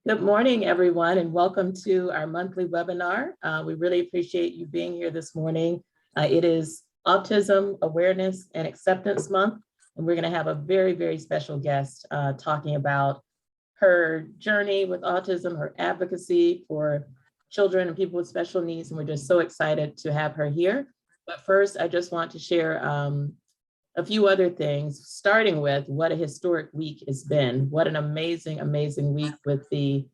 Good morning, everyone, and welcome to our monthly webinar. We really appreciate you being here this morning. It is Autism Awareness and Acceptance Month, and we're going to have a very, very special guest talking about her journey with autism, her advocacy for children and people with special needs, and we're just so excited to have her here. But first, I just want to share a few other things, starting with what a historic week it's been. What an amazing, amazing week with the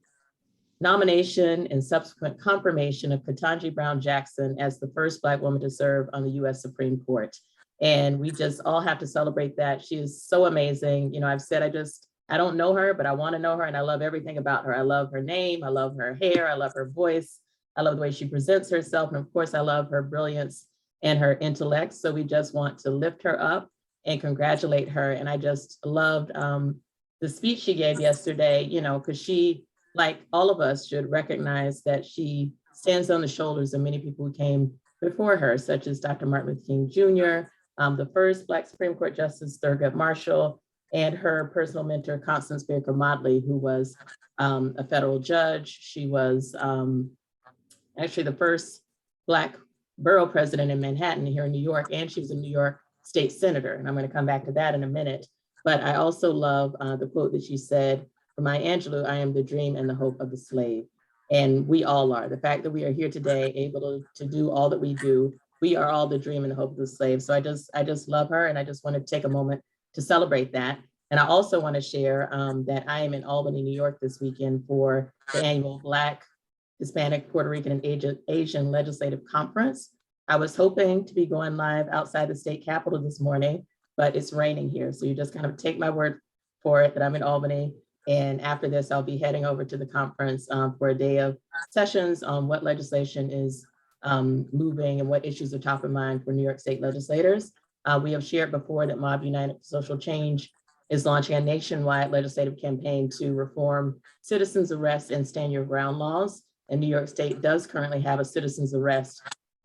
nomination and subsequent confirmation of Ketanji Brown Jackson as the first Black woman to serve on the US Supreme Court. And we just all have to celebrate that. She is so amazing. You know, I've said I don't know her, but I want to know her, and I love everything about her. I love her name, I love her hair, I love her voice, I love the way she presents herself, and of course, I love her brilliance and her intellect. So we just want to lift her up and congratulate her. And I just loved the speech she gave yesterday, you know, because she, like all of us, should recognize that she stands on the shoulders of many people who came before her, such as Dr. Martin Luther King Jr., the first Black Supreme Court Justice Thurgood Marshall, and her personal mentor, Constance Baker Motley, who was a federal judge. She was actually the first Black borough president in Manhattan here in New York, and she was a New York state senator. And I'm going to come back to that in a minute. But I also love the quote that she said, "For Maya Angelou, I am the dream and the hope of the slave." And we all are. The fact that we are here today, able to do all that we do, we are all the dream and the hope of the slave. So I just love her, and I just want to take a moment to celebrate that. And I also want to share that I am in Albany, New York this weekend for the annual Black, Hispanic, Puerto Rican, and Asian Legislative Conference. I was hoping to be going live outside the state capitol this morning, but it's raining here. So you just kind of take my word for it that I'm in Albany. And after this, I'll be heading over to the conference for a day of sessions on what legislation is moving and what issues are top of mind for New York State legislators. We have shared before that Mob United for Social Change is launching a nationwide legislative campaign to reform citizens arrest and stand your ground laws. And New York State does currently have a citizens arrest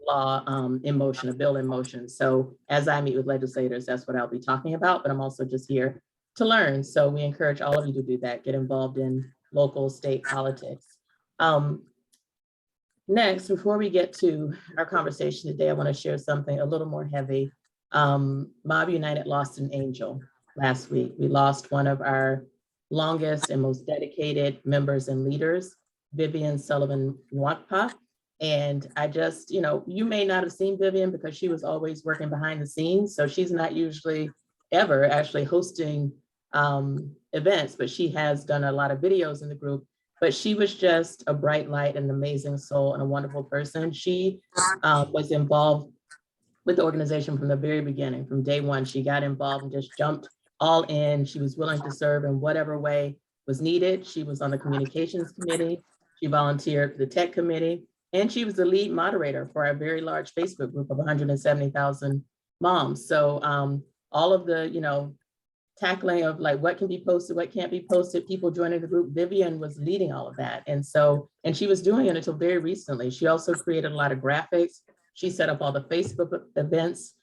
law in motion, a bill in motion. So as I meet with legislators, that's what I'll be talking about, but I'm also just here to learn. So we encourage all of you to do that, get involved in local, state politics. Next, before we get to our conversation today, I want to share something a little more heavy. Mob United lost an angel last week. We lost one of our longest and most dedicated members and leaders, Vivian Sullivan Nwakpa. And I just, you know, you may not have seen Vivian because she was always working behind the scenes. So she's not usually ever actually hosting events, but she has done a lot of videos in the group. But she was just a bright light, an amazing soul, and a wonderful person. She was involved with the organization from the very beginning. From day one, she got involved and just jumped all in. She was willing to serve in whatever way was needed. She was on the communications committee. She volunteered for the tech committee. And she was the lead moderator for our very large Facebook group of 170,000 moms. So all of the, you know, tackling of like what can be posted, what can't be posted, people joining the group, Vivian was leading all of that. And she was doing it until very recently. She also created a lot of graphics. She set up all the Facebook events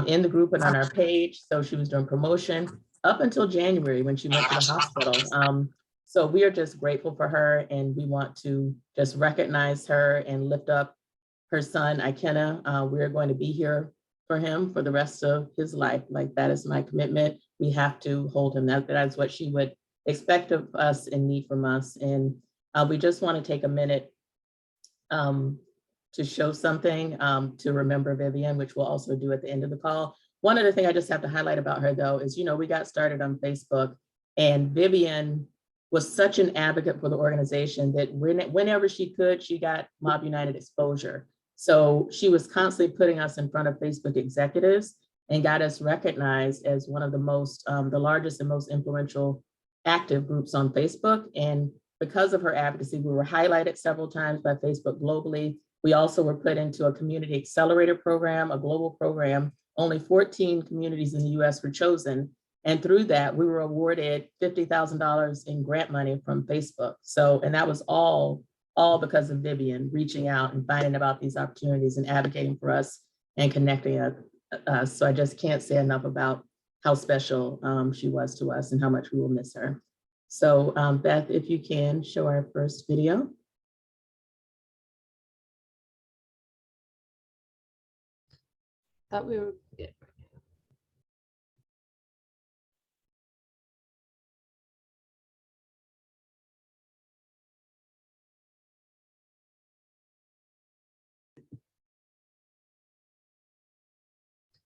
in the group and on our page. So she was doing promotion up until January when she went to the hospital. So we are just grateful for her, and we want to just recognize her and lift up her son, Ikenna. We're going to be here for him for the rest of his life. Like, that is my commitment. We have to hold him. That's what she would expect of us and need from us. And we just want to take a minute to show something to remember Vivian, which we'll also do at the end of the call. One other thing I just have to highlight about her, though, is, you know, we got started on Facebook, and Vivian was such an advocate for the organization that whenever she could, she got Mob United exposure. So she was constantly putting us in front of Facebook executives and got us recognized as one of the most, the largest and most influential active groups on Facebook. And because of her advocacy, we were highlighted several times by Facebook globally. We also were put into a community accelerator program, a global program. Only 14 communities in the US were chosen. And through that, we were awarded $50,000 in grant money from Facebook. So, and that was all because of Vivian reaching out and finding about these opportunities and advocating for us and connecting us. So I just can't say enough about how special she was to us and how much we will miss her. So Beth, if you can show our first video. Thought we were.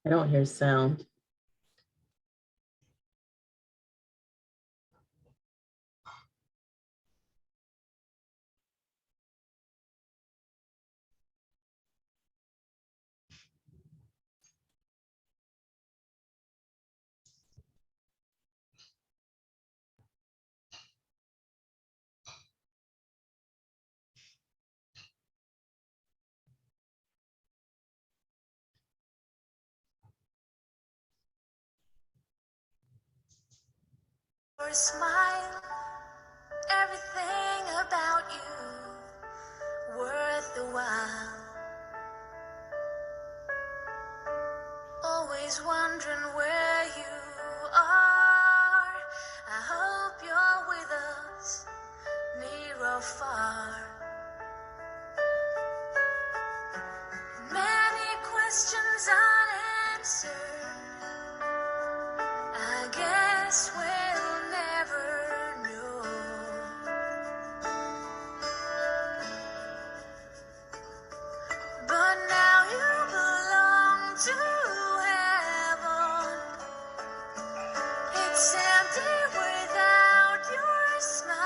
I don't hear sound. Your smile, everything about you worth the while. Always wondering where you are. I hope you're with us, near or far. Many questions unanswered. I guess we'll never know. But now you belong to heaven. It's empty without your smile.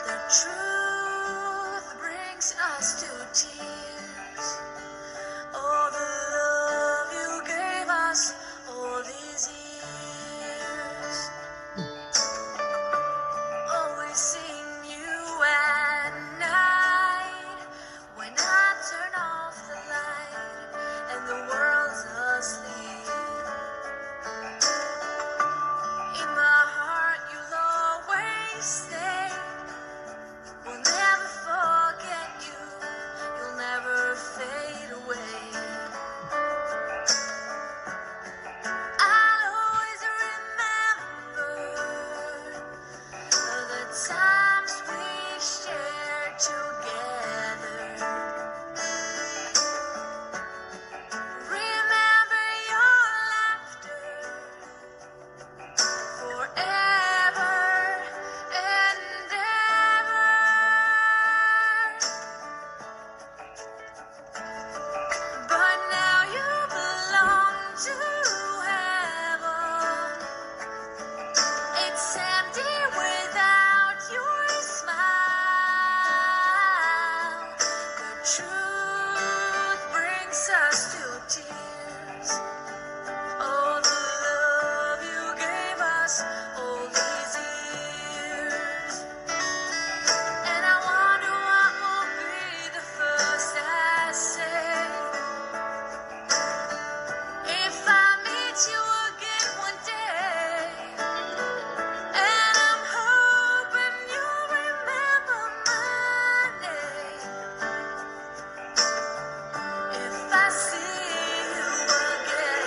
The truth brings us to tears. All the love you gave us all these years. Always seeing you at night when I turn off the light and the world's asleep. In my heart you'll always stay. We'll never forget you. You'll never fade away. I'll always remember the times we shared together. Remember your laughter forever and ever. But now you belong to heaven. It's empty without your smile. The truth brings us to tears. All the love you gave us all these years. And I wonder what will be the first I say. If I meet you again one day, and I'm hoping you'll remember my name. If I see you again.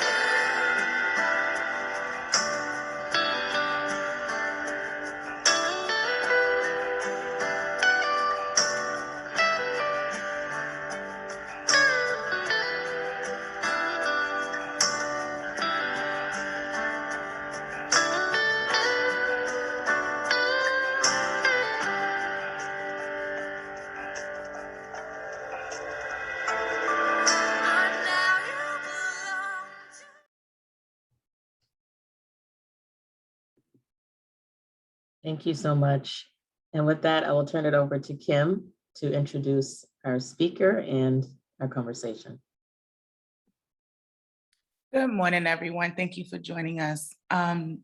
But now you belong to. Thank you so much. And with that, I will turn it over to Kim to introduce our speaker and our conversation. Good morning, everyone. Thank you for joining us.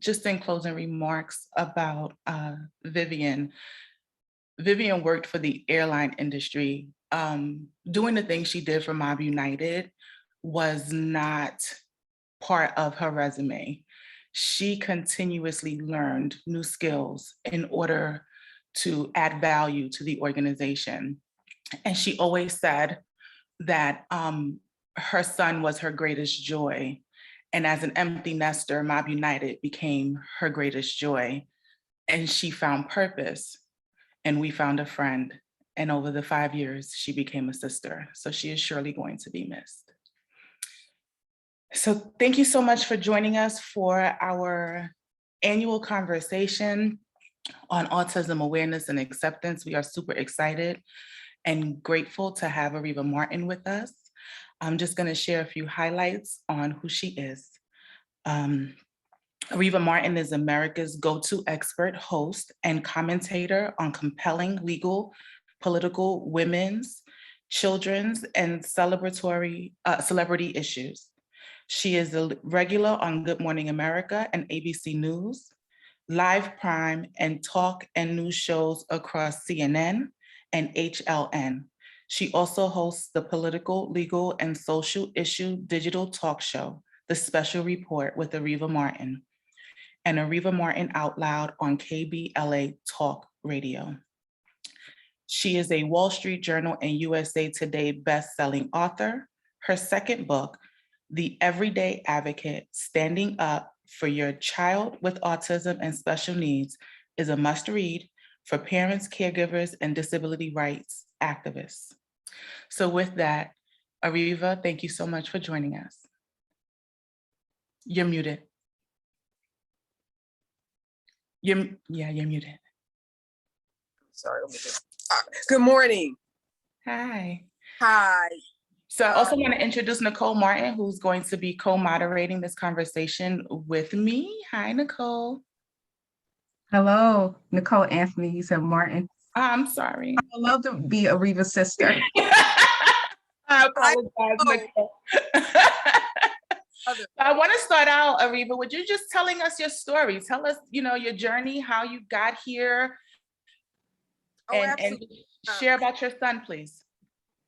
Just in closing remarks about Vivian. Vivian worked for the airline industry. Doing the things she did for Mob United was not part of her resume. She continuously learned new skills in order to add value to the organization. And she always said that her son was her greatest joy. And as an empty nester, Mob United became her greatest joy. And she found purpose, and we found a friend. And over the 5 years, she became a sister. So she is surely going to be missed. So thank you so much for joining us for our annual conversation on autism awareness and acceptance. We are super excited and grateful to have Areva Martin with us. I'm just going to share a few highlights on who she is. Areva Martin is America's go-to expert host and commentator on compelling legal, political, women's, children's, and celebrity issues. She is a regular on Good Morning America and ABC News, Live Prime, and talk and news shows across CNN and HLN. She also hosts the political, legal, and social issue digital talk show, The Special Report with Areva Martin, and Areva Martin Out Loud on KBLA Talk Radio. She is a Wall Street Journal and USA Today best-selling author. Her second book, The Everyday Advocate, Standing Up for Your Child with Autism and Special Needs, is a must-read for parents, caregivers, and disability rights activists. So with that, Areva, thank you so much for joining us. You're muted. You're muted. Sorry. Good morning. Hi. Hi. So I also want to introduce Nicole Martin, who's going to be co-moderating this conversation with me. Hi, Nicole. Hello, Nicole Anthony. You said Martin. Oh, I'm sorry. I would love to be Areva's sister. I apologize, Nicole. I want to start out, Areva, would you just telling us your story? Tell us, your journey, how you got here, and share about your son, please.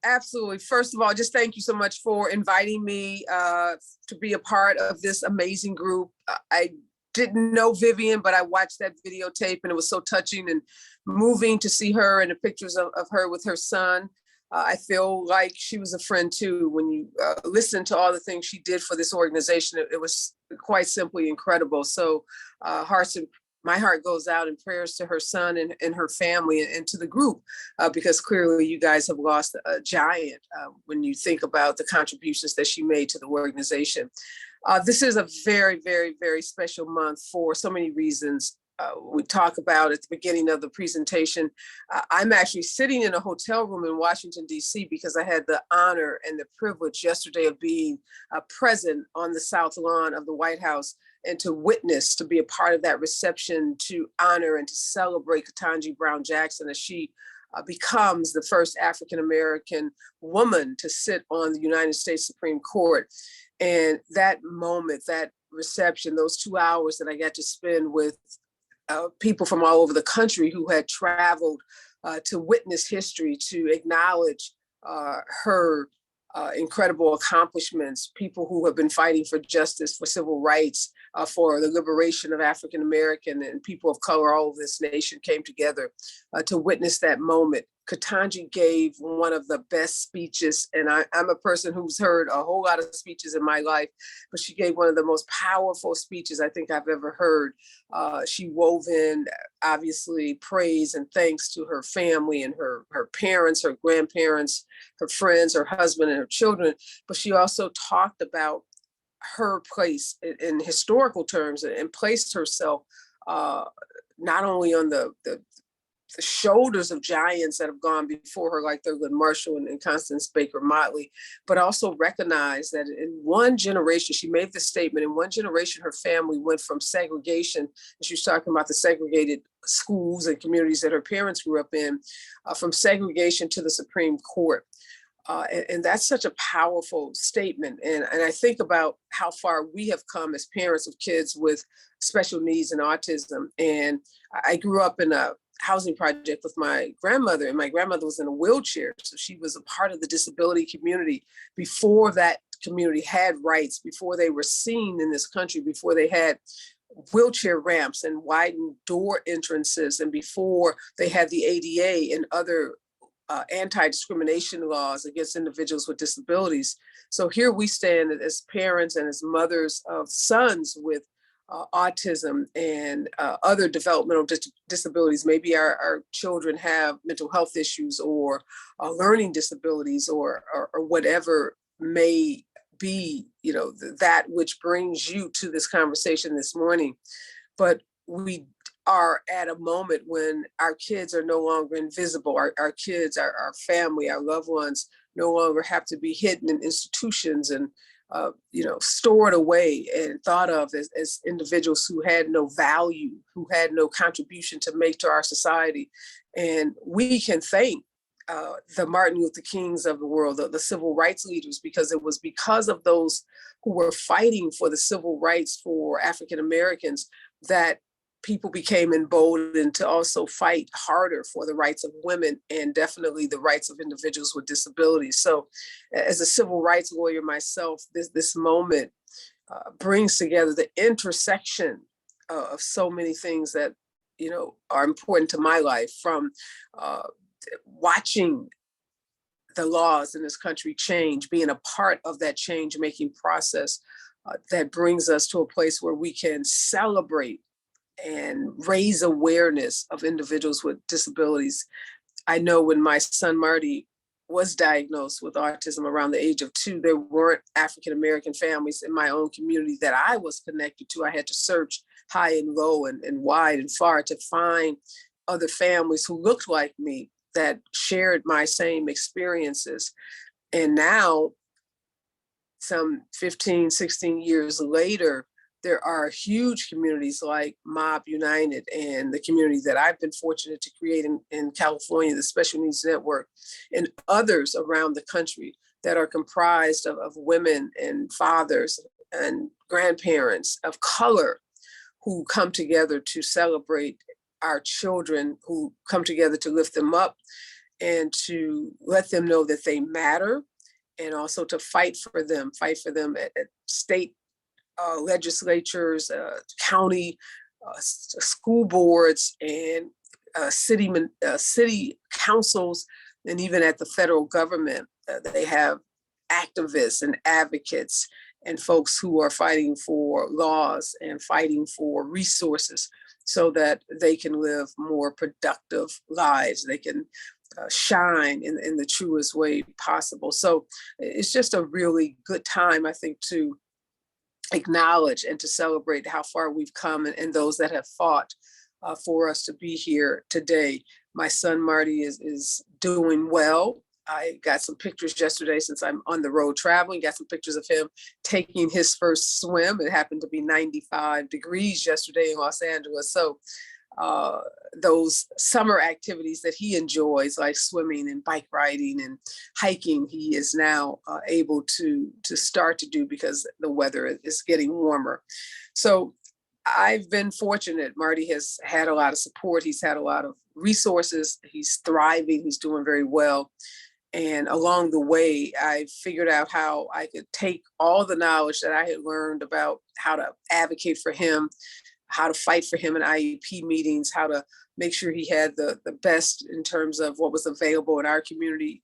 Absolutely. First of all, just thank you so much for inviting me to be a part of this amazing group. I didn't know Vivian, but I watched that videotape and it was so touching and moving to see her and the pictures of her with her son. I feel like she was a friend too. When you listen to all the things she did for this organization, it was quite simply incredible. So my heart goes out in prayers to her son and her family and to the group, because clearly you guys have lost a giant when you think about the contributions that she made to the organization. This is a very, very, very special month for so many reasons. We talk about at the beginning of the presentation. I'm actually sitting in a hotel room in Washington, D.C. because I had the honor and the privilege yesterday of being present on the South Lawn of the White House and to witness, to be a part of that reception, to honor and to celebrate Ketanji Brown Jackson as she becomes the first African-American woman to sit on the United States Supreme Court. And that moment, that reception, those 2 hours that I got to spend with people from all over the country who had traveled to witness history, to acknowledge her incredible accomplishments, people who have been fighting for justice, for civil rights, for the liberation of African American and people of color all over this nation came together to witness that moment. Ketanji gave one of the best speeches, and I'm a person who's heard a whole lot of speeches in my life, but she gave one of the most powerful speeches I think I've ever heard. She wove in, obviously, praise and thanks to her family and her parents, her grandparents, her friends, her husband, and her children, but she also talked about her place in historical terms and placed herself not only on the shoulders of giants that have gone before her, like Thurgood Marshall and Constance Baker Motley, but also recognized that in one generation, she made the statement, in one generation, her family went from segregation, and she was talking about the segregated schools and communities that her parents grew up in, from segregation to the Supreme Court. And that's such a powerful statement. And I think about how far we have come as parents of kids with special needs and autism. And I grew up in a housing project with my grandmother, and my grandmother was in a wheelchair. So she was a part of the disability community before that community had rights, before they were seen in this country, before they had wheelchair ramps and widened door entrances, and before they had the ADA and other anti-discrimination laws against individuals with disabilities. So here we stand as parents and as mothers of sons with autism and other developmental disabilities. Maybe our children have mental health issues or learning disabilities or whatever may be, that which brings you to this conversation this morning. But we are at a moment when our kids are no longer invisible. Our kids, our family, our loved ones no longer have to be hidden in institutions and stored away and thought of as individuals who had no value, who had no contribution to make to our society. And we can thank the Martin Luther Kings of the world, the civil rights leaders, because it was because of those who were fighting for the civil rights for African Americans that people became emboldened to also fight harder for the rights of women and definitely the rights of individuals with disabilities. So as a civil rights lawyer myself, this moment brings together the intersection of so many things that, are important to my life, from watching the laws in this country change, being a part of that change-making process that brings us to a place where we can celebrate and raise awareness of individuals with disabilities. I know when my son Marty was diagnosed with autism around the age of 2, there weren't African-American families in my own community that I was connected to. I had to search high and low and wide and far to find other families who looked like me that shared my same experiences. And now, some 15, 16 years later, there are huge communities like Mob United and the community that I've been fortunate to create in California, the Special Needs Network, and others around the country that are comprised of women and fathers and grandparents of color who come together to celebrate our children, who come together to lift them up and to let them know that they matter, and also to fight for them at state legislatures, county, school boards, and city councils, and even at the federal government. They have activists and advocates and folks who are fighting for laws and fighting for resources so that they can live more productive lives. They can shine in the truest way possible. So it's just a really good time, I think, to acknowledge and to celebrate how far we've come and those that have fought for us to be here today. My son Marty is doing well. I got some pictures yesterday, since I'm on the road traveling, got some pictures of him taking his first swim. It happened to be 95 degrees yesterday in Los Angeles. So those summer activities that he enjoys, like swimming and bike riding and hiking, he is now able to start to do because the weather is getting warmer. So I've been fortunate. Marty has had a lot of support. He's had a lot of resources. He's thriving. He's doing very well. And along the way, I figured out how I could take all the knowledge that I had learned about how to advocate for him, how to fight for him in IEP meetings, how to make sure he had the best in terms of what was available in our community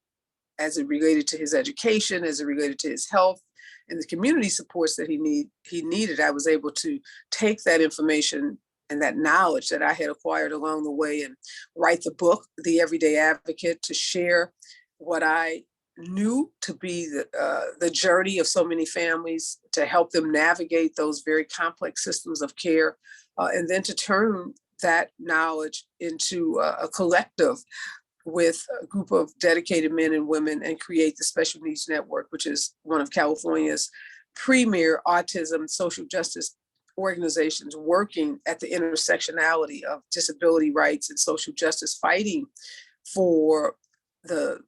as it related to his education, as it related to his health, and the community supports that he needed. I was able to take that information and that knowledge that I had acquired along the way and write the book, The Everyday Advocate, to share what I knew to be the journey of so many families, to help them navigate those very complex systems of care, and then to turn that knowledge into a collective with a group of dedicated men and women and create the Special Needs Network, which is one of California's premier autism social justice organizations working at the intersectionality of disability rights and social justice, fighting for the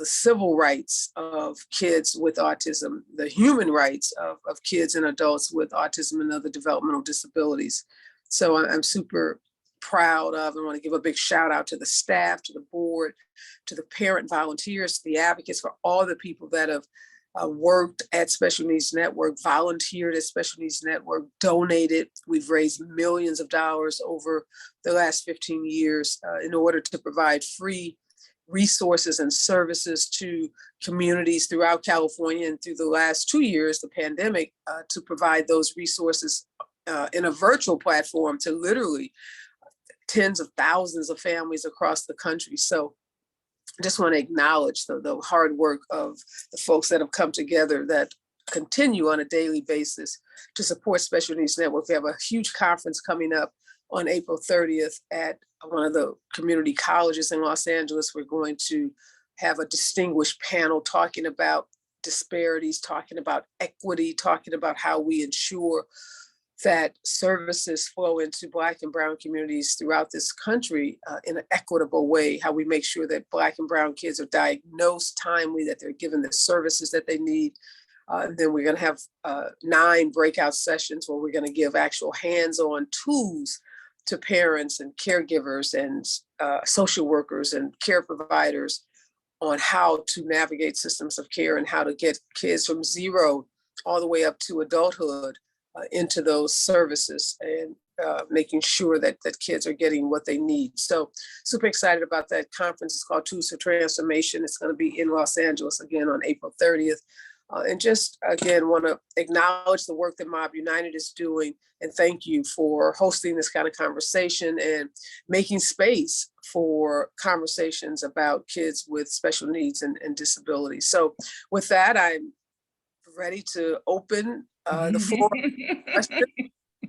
civil rights of kids with autism, the human rights of kids and adults with autism and other developmental disabilities. So I'm super proud of and want to give a big shout out to the staff, to the board, to the parent volunteers, to the advocates, for all the people that have worked at Special Needs Network, volunteered at Special Needs Network, donated. We've raised millions of dollars over the last 15 years in order to provide free resources and services to communities throughout California and through the last 2 years, the pandemic, to provide those resources in a virtual platform to literally tens of thousands of families across the country. So I just want to acknowledge the hard work of the folks that have come together that continue on a daily basis to support Special Needs Network. We have a huge conference coming up on April 30th at one of the community colleges in Los Angeles. We're going to have a distinguished panel talking about disparities, talking about equity, talking about how we ensure that services flow into Black and Brown communities throughout this country in an equitable way, how we make sure that Black and Brown kids are diagnosed timely, that they're given the services that they need. Then we're going to have 9 breakout sessions where we're going to give actual hands-on tools to parents and caregivers and social workers and care providers on how to navigate systems of care and how to get kids from 0 all the way up to adulthood into those services, and making sure that kids are getting what they need. So super excited about that conference. It's called Tools for Transformation. It's going to be in Los Angeles again on April 30th. And just again, want to acknowledge the work that Mob United is doing, and thank you for hosting this kind of conversation and making space for conversations about kids with special needs and disabilities. So with that, I'm ready to open the floor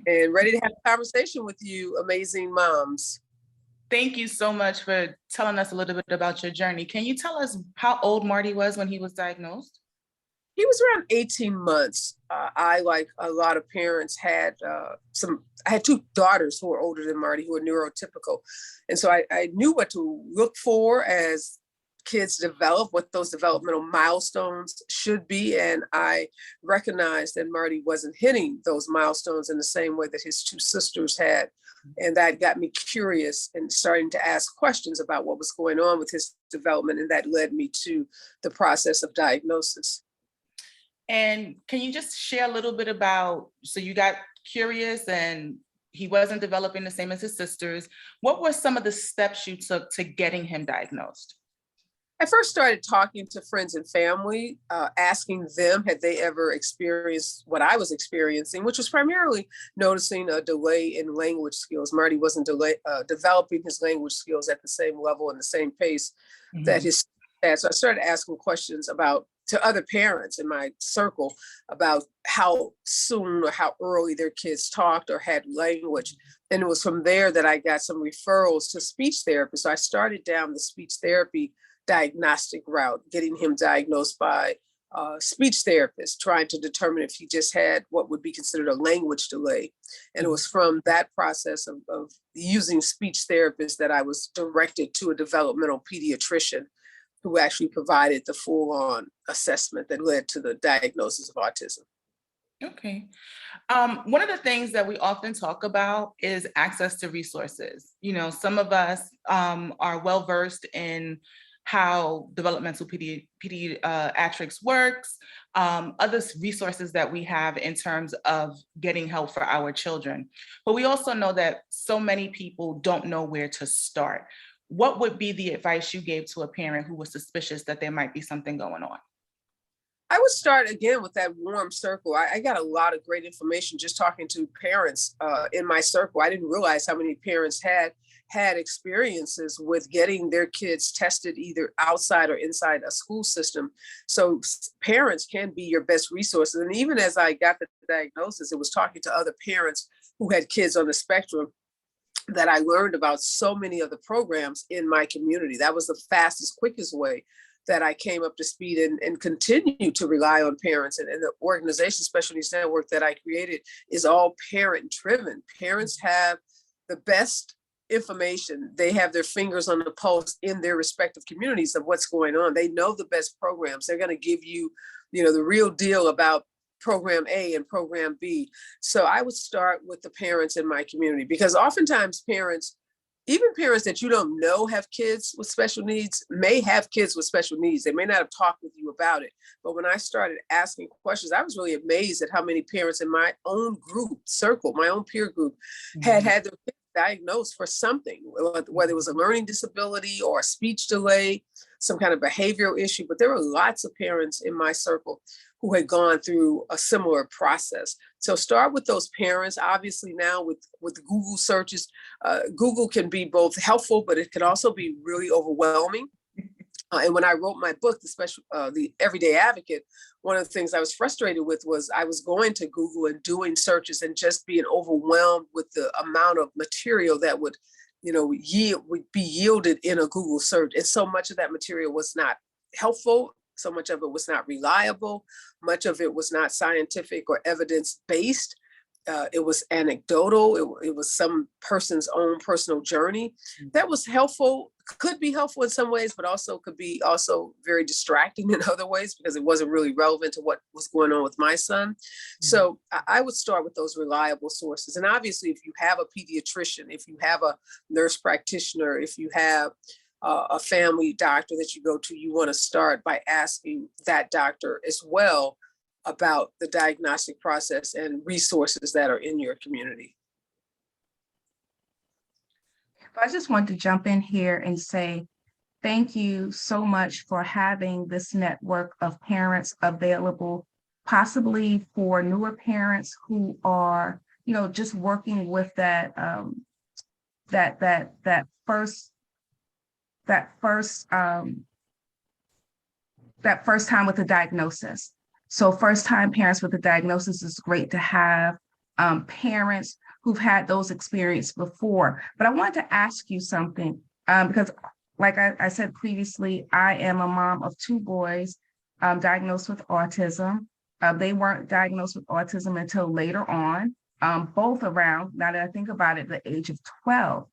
and ready to have a conversation with you, amazing moms. Thank you so much for telling us a little bit about your journey. Can you tell us how old Marty was when he was diagnosed? He was around 18 months. I, like a lot of parents, had I had 2 daughters who were older than Marty, who were neurotypical. And so I knew what to look for as kids develop, what those developmental milestones should be. And I recognized that Marty wasn't hitting those milestones in the same way that his 2 sisters had. And that got me curious and starting to ask questions about what was going on with his development. And that led me to the process of diagnosis. And can you just share a little bit about, so you got curious and he wasn't developing the same as his sisters. What were some of the steps you took to getting him diagnosed? I first started talking to friends and family, asking them, had they ever experienced what I was experiencing, which was primarily noticing a delay in language skills. Marty wasn't developing his language skills at the same level and the same pace that his had. So I started asking questions to other parents in my circle about how soon or how early their kids talked or had language. And it was from there that I got some referrals to speech therapists. So I started down the speech therapy diagnostic route, getting him diagnosed by a speech therapist, trying to determine if he just had what would be considered a language delay. And it was from that process of using speech therapists that I was directed to a developmental pediatrician who actually provided the full-on assessment that led to the diagnosis of autism. Okay. One of the things that we often talk about is access to resources. You know, some of us are well-versed in how developmental pediatrics works, other resources that we have in terms of getting help for our children. But we also know that so many people don't know where to start. What would be the advice you gave to a parent who was suspicious that there might be something going on? I would start again with that warm circle. I got a lot of great information just talking to parents in my circle. I didn't realize how many parents had experiences with getting their kids tested either outside or inside a school system. So parents can be your best resources. And even as I got the diagnosis, it was talking to other parents who had kids on the spectrum that I learned about so many of the programs in my community. That was the fastest, quickest way that I came up to speed and continue to rely on parents. And the organization, Special Needs Network, that I created is all parent driven. Parents have the best information. They have their fingers on the pulse in their respective communities of what's going on. They know the best programs. They're going to give you, the real deal about program A and program B. So I would start with the parents in my community, because oftentimes parents, even parents that you don't know have kids with special needs, may have kids with special needs. They may not have talked with you about it. But when I started asking questions, I was really amazed at how many parents in my own group circle, my own peer group, had their kids diagnosed for something, whether it was a learning disability or a speech delay, some kind of behavioral issue. But there were lots of parents in my circle who had gone through a similar process. So start with those parents. Obviously now with Google searches, Google can be both helpful, but it can also be really overwhelming. And when I wrote my book, the Everyday Advocate, one of the things I was frustrated with was I was going to Google and doing searches and just being overwhelmed with the amount of material that would be yielded in a Google search. And so much of that material was not helpful. So much of it was not reliable. Much of it was not scientific or evidence-based. It was anecdotal. It was some person's own personal journey. That was helpful, could be helpful in some ways, but also could be also very distracting in other ways because it wasn't really relevant to what was going on with my son. So I would start with those reliable sources. And obviously, if you have a pediatrician, if you have a nurse practitioner, if you have a family doctor that you go to, you want to start by asking that doctor as well about the diagnostic process and resources that are in your community. I just want to jump in here and say thank you so much for having this network of parents available, possibly for newer parents who are, just working with that first time with the diagnosis. So first-time parents with a diagnosis is great to have. Parents who've had those experiences before. But I wanted to ask you something, because like I said previously, I am a mom of 2 boys diagnosed with autism. They weren't diagnosed with autism until later on, both around, now that I think about it, the age of 12.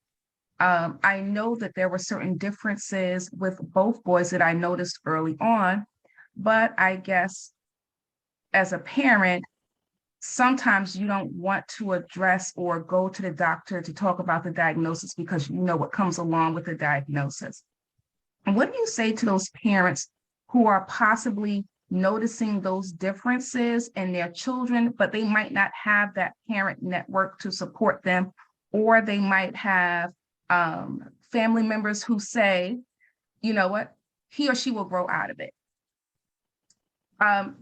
I know that there were certain differences with both boys that I noticed early on, but I guess as a parent, sometimes you don't want to address or go to the doctor to talk about the diagnosis because you know what comes along with the diagnosis. And what do you say to those parents who are possibly noticing those differences in their children, but they might not have that parent network to support them, or they might have family members who say, you know what, he or she will grow out of it.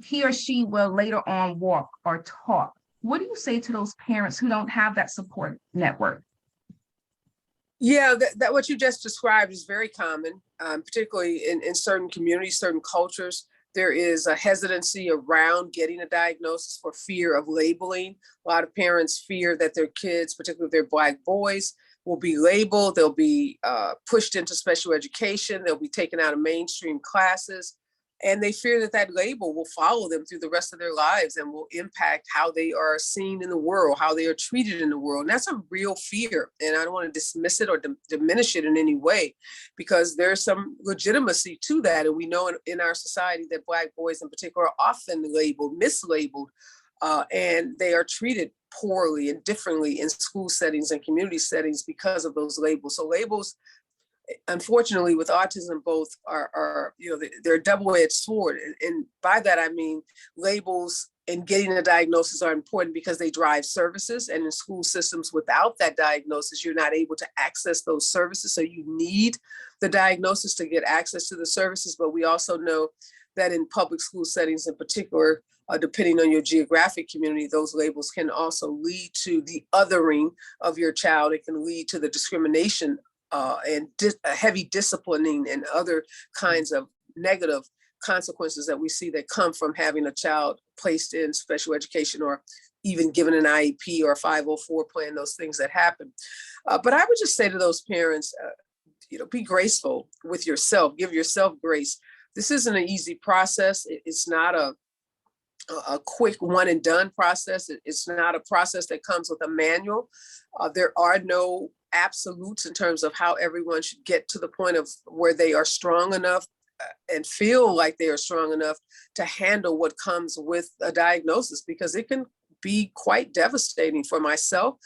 He or she will later on walk or talk. What do you say to those parents who don't have that support network? Yeah, that what you just described is very common, particularly in certain communities, certain cultures. There is a hesitancy around getting a diagnosis for fear of labeling. A lot of parents fear that their kids, particularly their Black boys, will be labeled. They'll be pushed into special education. They'll be taken out of mainstream classes. And they fear that that label will follow them through the rest of their lives and will impact how they are seen in the world, how they are treated in the world. And that's a real fear. And I don't want to dismiss it or diminish it in any way, because there's some legitimacy to that. And we know in our society that Black boys in particular are often labeled, mislabeled, and they are treated poorly and differently in school settings and community settings because of those labels. So labels, unfortunately, with autism, both are they're a double-edged sword. And by that, I mean labels and getting a diagnosis are important because they drive services. And in school systems, without that diagnosis, you're not able to access those services. So you need the diagnosis to get access to the services. But we also know that in public school settings in particular, depending on your geographic community, those labels can also lead to the othering of your child. It can lead to the discrimination and heavy disciplining and other kinds of negative consequences that we see that come from having a child placed in special education or even given an IEP or a 504 plan, those things that happen. But I would just say to those parents, be graceful with yourself, give yourself grace. This isn't an easy process. It's not a quick one and done process. It's not a process that comes with a manual. There are no absolutes in terms of how everyone should get to the point of where they are strong enough and feel like they are strong enough to handle what comes with a diagnosis, because it can be quite devastating. For myself,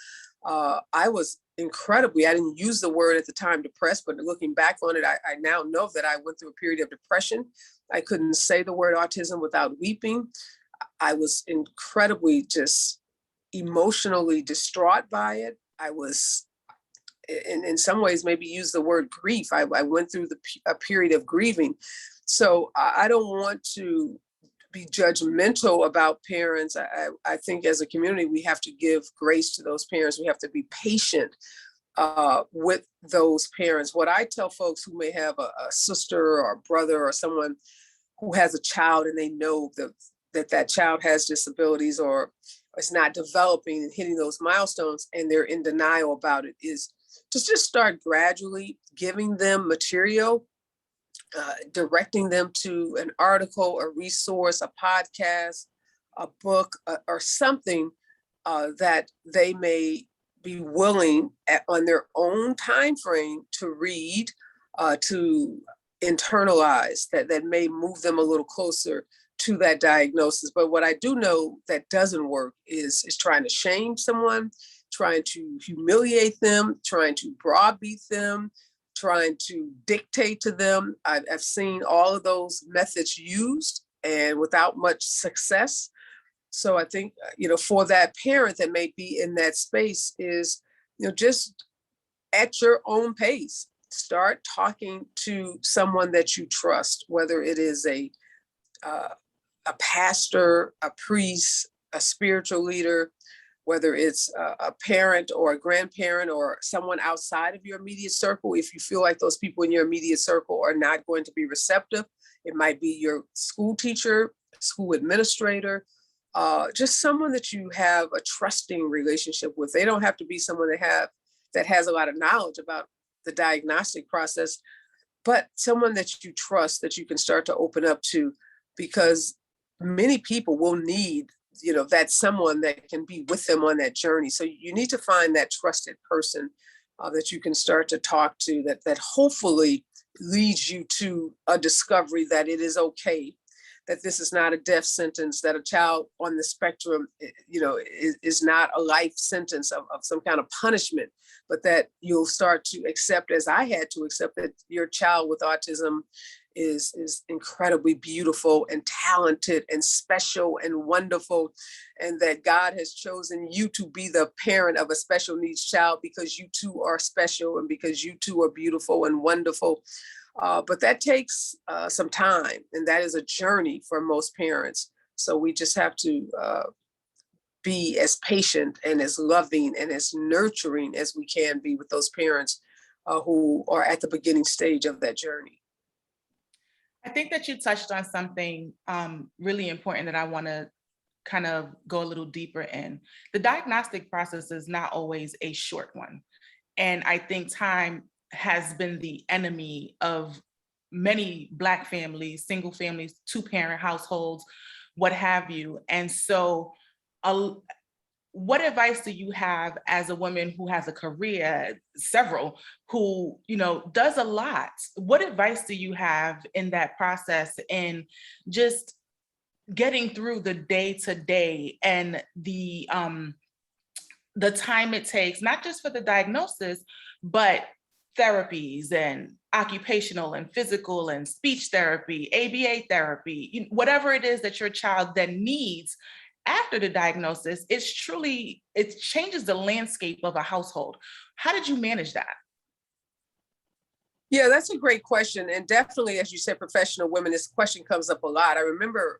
I was incredibly, I didn't use the word at the time depressed, but looking back on it, I now know that I went through a period of depression. I couldn't say the word autism without weeping. I was incredibly just emotionally distraught by it. I was in some ways maybe use the word grief. I went through a period of grieving. So I don't want to be judgmental about parents. I think as a community, we have to give grace to those parents. We have to be patient with those parents. What I tell folks who may have a sister or a brother or someone who has a child and they know that child has disabilities or is not developing and hitting those milestones and they're in denial about it is to just start gradually giving them material, directing them to an article, a resource, a podcast, a book, or something that they may be willing on their own time frame to read, to internalize, that may move them a little closer to that diagnosis. But what I do know that doesn't work is trying to shame someone, trying to humiliate them, trying to browbeat them, trying to dictate to them. I've seen all of those methods used and without much success. So I think, for that parent that may be in that space is, just at your own pace, start talking to someone that you trust, whether it is a pastor, a priest, a spiritual leader, whether it's a parent or a grandparent or someone outside of your immediate circle. If you feel like those people in your immediate circle are not going to be receptive, it might be your school teacher, school administrator, just someone that you have a trusting relationship with. They don't have to be someone that has a lot of knowledge about the diagnostic process, but someone that you trust, that you can start to open up to, because many people will need that someone that can be with them on that journey. So you need to find that trusted person that you can start to talk to, that hopefully leads you to a discovery that it is okay, that this is not a death sentence, that a child on the spectrum, is not a life sentence of some kind of punishment, but that you'll start to accept, as I had to accept, that your child with autism is incredibly beautiful and talented and special and wonderful, and that God has chosen you to be the parent of a special needs child because you too are special and because you too are beautiful and wonderful. But that takes some time, and that is a journey for most parents. So we just have to be as patient and as loving and as nurturing as we can be with those parents who are at the beginning stage of that journey. I think that you touched on something really important that I want to kind of go a little deeper in. The diagnostic process is not always a short one. And I think time has been the enemy of many Black families, single families, two-parent households, what have you. And so what advice do you have as a woman who has a career, several, who, does a lot? What advice do you have in that process in just getting through the day-to-day and the time it takes, not just for the diagnosis, but therapies and occupational and physical and speech therapy, ABA therapy, whatever it is that your child then needs after the diagnosis, it changes the landscape of a household. How did you manage that? Yeah, that's a great question. And definitely, as you said, professional women, this question comes up a lot. I remember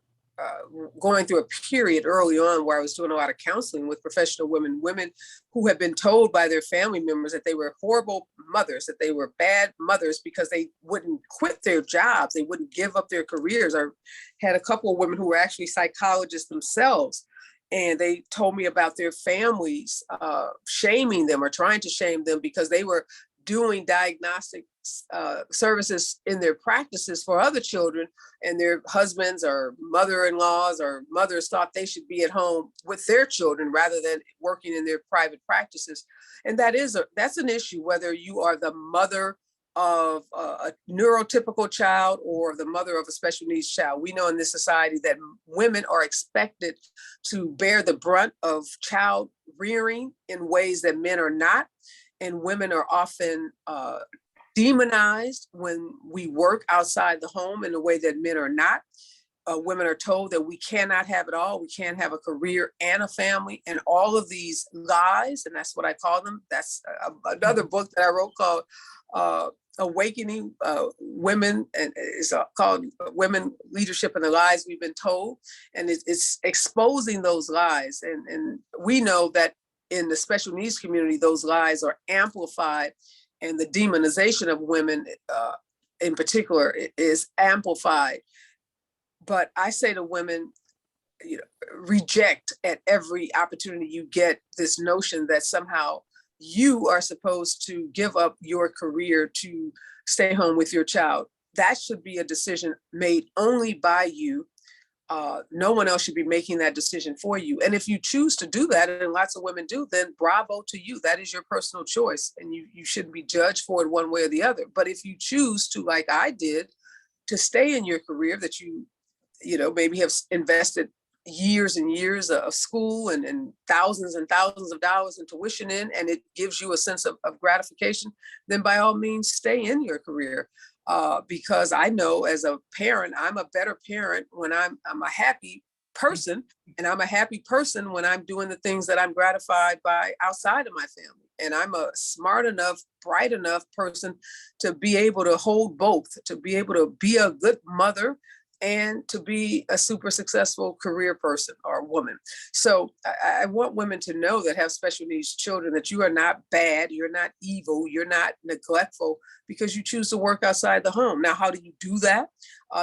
going through a period early on where I was doing a lot of counseling with professional women who had been told by their family members that they were horrible mothers, that they were bad mothers because they wouldn't quit their jobs, they wouldn't give up their careers. I had a couple of women who were actually psychologists themselves, and they told me about their families shaming them or trying to shame them because they were doing diagnostic services in their practices for other children, and their husbands or mother-in-laws or mothers thought they should be at home with their children rather than working in their private practices. And that's an issue, whether you are the mother of a neurotypical child or the mother of a special needs child. We know in this society that women are expected to bear the brunt of child rearing in ways that men are not. And women are often demonized when we work outside the home in a way that men are not. women are told that we cannot have it all. We can't have a career and a family, and all of these lies, and that's what I call them. That's another book that I wrote called Awakening Women, and it's called Women, Leadership, and the Lies We've Been Told. And it's exposing those lies. And we know that in the special needs community, those lies are amplified, and the demonization of women in particular is amplified. But I say to women, reject at every opportunity you get this notion that somehow you are supposed to give up your career to stay home with your child. That should be a decision made only by you. No one else should be making that decision for you. And if you choose to do that, and lots of women do, then bravo to you. That is your personal choice, and you shouldn't be judged for it one way or the other. But if you choose to, like I did, to stay in your career that you maybe have invested years and years of school and thousands of dollars in tuition in, and it gives you a sense of gratification, then by all means stay in your career. Because I know as a parent, I'm a better parent when I'm a happy person, and I'm a happy person when I'm doing the things that I'm gratified by outside of my family. And I'm a smart enough, bright enough person to be able to hold both, to be able to be a good mother and to be a super successful career person or woman. So I want women to know that have special needs children that you are not bad, you're not evil, you're not neglectful because you choose to work outside the home. Now, how do you do that?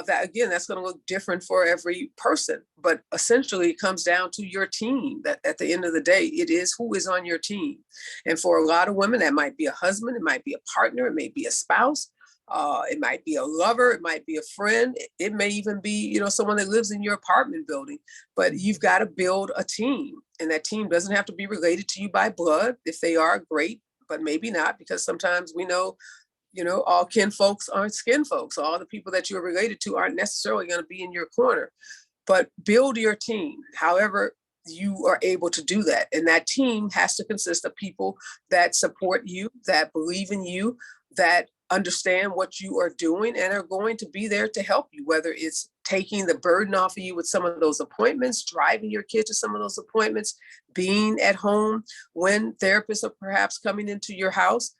That's going to look different for every person, but essentially it comes down to your team. That at the end of the day, it is who is on your team. And for a lot of women, that might be a husband, it might be a partner, it may be a spouse. It might be a lover, it might be a friend, it may even be, someone that lives in your apartment building, but you've got to build a team, and that team doesn't have to be related to you by blood. If they are, great, but maybe not, because sometimes we know, all kin folks aren't skin folks. All the people that you're related to aren't necessarily going to be in your corner, but build your team, however you are able to do that. And that team has to consist of people that support you, that believe in you, that understand what you are doing and are going to be there to help you, whether it's taking the burden off of you with some of those appointments, driving your kid to some of those appointments, being at home when therapists are perhaps coming into your house,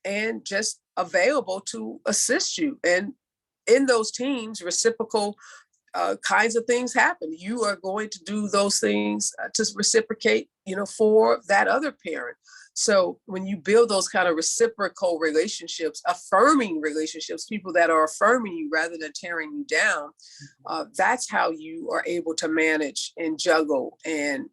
and just available to assist you. And in those teams, reciprocal kinds of things happen. You are going to do those things to reciprocate, for that other parent. So when you build those kind of reciprocal relationships, affirming relationships, people that are affirming you rather than tearing you down, that's how you are able to manage and juggle and,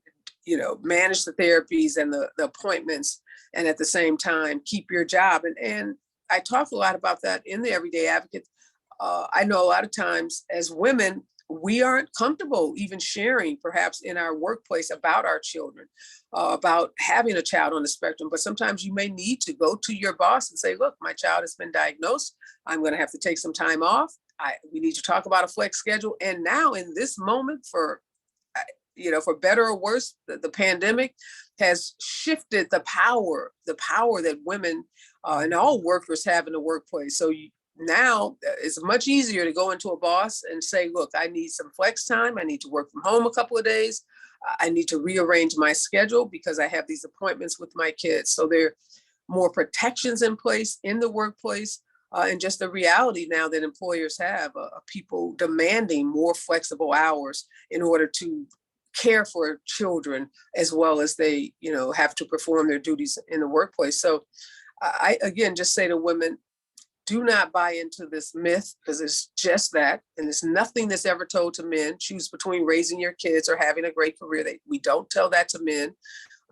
manage the therapies and the appointments, and at the same time, keep your job. And I talk a lot about that in the Everyday Advocate. I know a lot of times as women, we aren't comfortable even sharing perhaps in our workplace about our children, about having a child on the spectrum. But sometimes you may need to go to your boss and say, look, my child has been diagnosed. I'm going to have to take some time off. We need to talk about a flex schedule. And now in this moment, for better or worse, the pandemic has shifted the power that women and all workers have in the workplace. So now it's much easier to go into a boss and say, look, I need some flex time. I need to work from home a couple of days. I need to rearrange my schedule because I have these appointments with my kids. So there are more protections in place in the workplace, and just the reality now that employers have people demanding more flexible hours in order to care for children as well as they, have to perform their duties in the workplace. So I, again, just say to women, do not buy into this myth, because it's just that. And there's nothing that's ever told to men. Choose between raising your kids or having a great career. We don't tell that to men.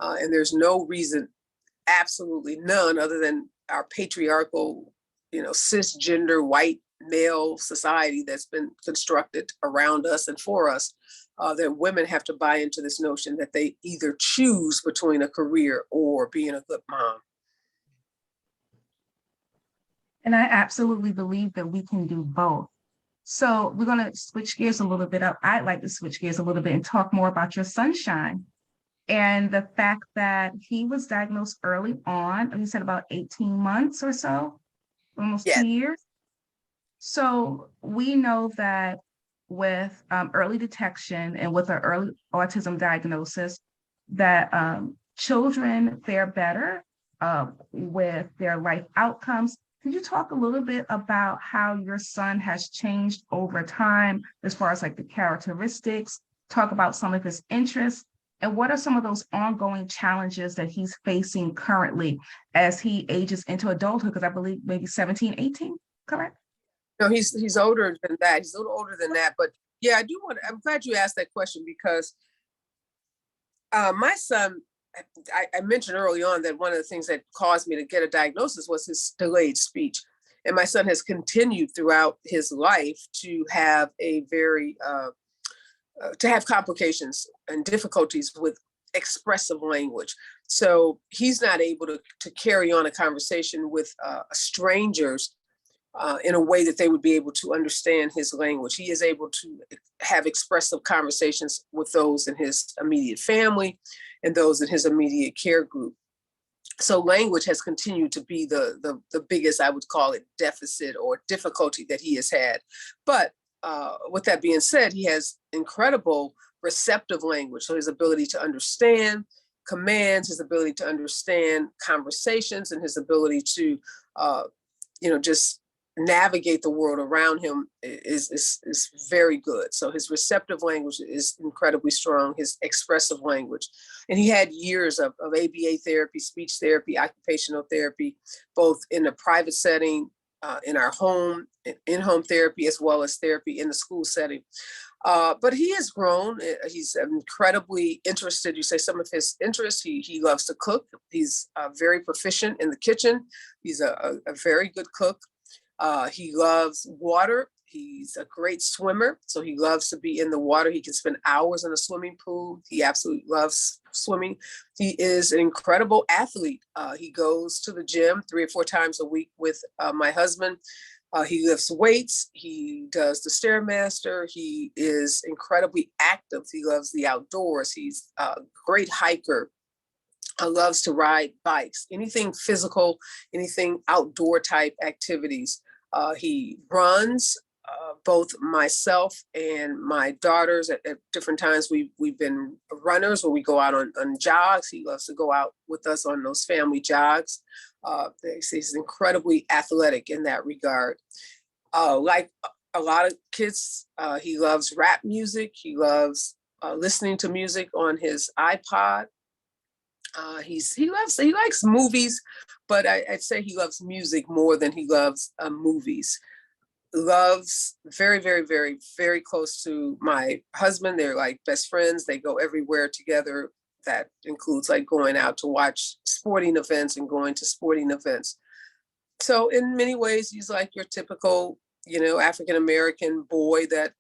And there's no reason, absolutely none, other than our patriarchal, cisgender, white male society that's been constructed around us and for us, that women have to buy into this notion that they either choose between a career or being a good mom. And I absolutely believe that we can do both. So we're going to switch gears a little bit up. I'd like to switch gears a little bit and talk more about your sunshine and the fact that he was diagnosed early on. You said about 18 months or so, almost 2 years. So we know that with early detection and with an early autism diagnosis that children fare better with their life outcomes. Could you talk a little bit about how your son has changed over time as far as like the characteristics, talk about some of his interests, and what are some of those ongoing challenges that he's facing currently as he ages into adulthood? Because I believe maybe 17, 18, correct? No, he's older than that. He's a little older than that. But yeah, I'm glad you asked that question because my son, I mentioned early on that one of the things that caused me to get a diagnosis was his delayed speech. And my son has continued throughout his life to have a very, to have complications and difficulties with expressive language. So he's not able to carry on a conversation with strangers in a way that they would be able to understand his language. He is able to have expressive conversations with those in his immediate family and those in his immediate care group. So language has continued to be the biggest, I would call it, deficit or difficulty that he has had. But with that being said, he has incredible receptive language. So his ability to understand commands, his ability to understand conversations, and his ability to, just navigate the world around him is very good. So his receptive language is incredibly strong, his expressive language. And he had years of ABA therapy, speech therapy, occupational therapy, both in the private setting, in our home, in-home therapy, as well as therapy in the school setting. But he has grown. He's incredibly interested. You say some of his interests, he loves to cook. He's very proficient in the kitchen. He's a very good cook. He loves water. He's a great swimmer. So he loves to be in the water. He can spend hours in a swimming pool. He absolutely loves swimming. He is an incredible athlete. He goes to the gym 3 or 4 times a week with my husband. He lifts weights. He does the Stairmaster. He is incredibly active. He loves the outdoors. He's a great hiker. Loves to ride bikes, anything physical, anything outdoor type activities. He runs. Both myself and my daughters at different times, we've been runners where we go out on jogs. He loves to go out with us on those family jogs. He's incredibly athletic in that regard. Like a lot of kids, he loves rap music. He loves listening to music on his iPod. He likes movies, but I'd say he loves music more than he loves movies. Loves very, very, very, very close to my husband. They're like best friends. They go everywhere together. That includes like going out to watch sporting events and going to sporting events. So in many ways, he's like your typical, African-American boy that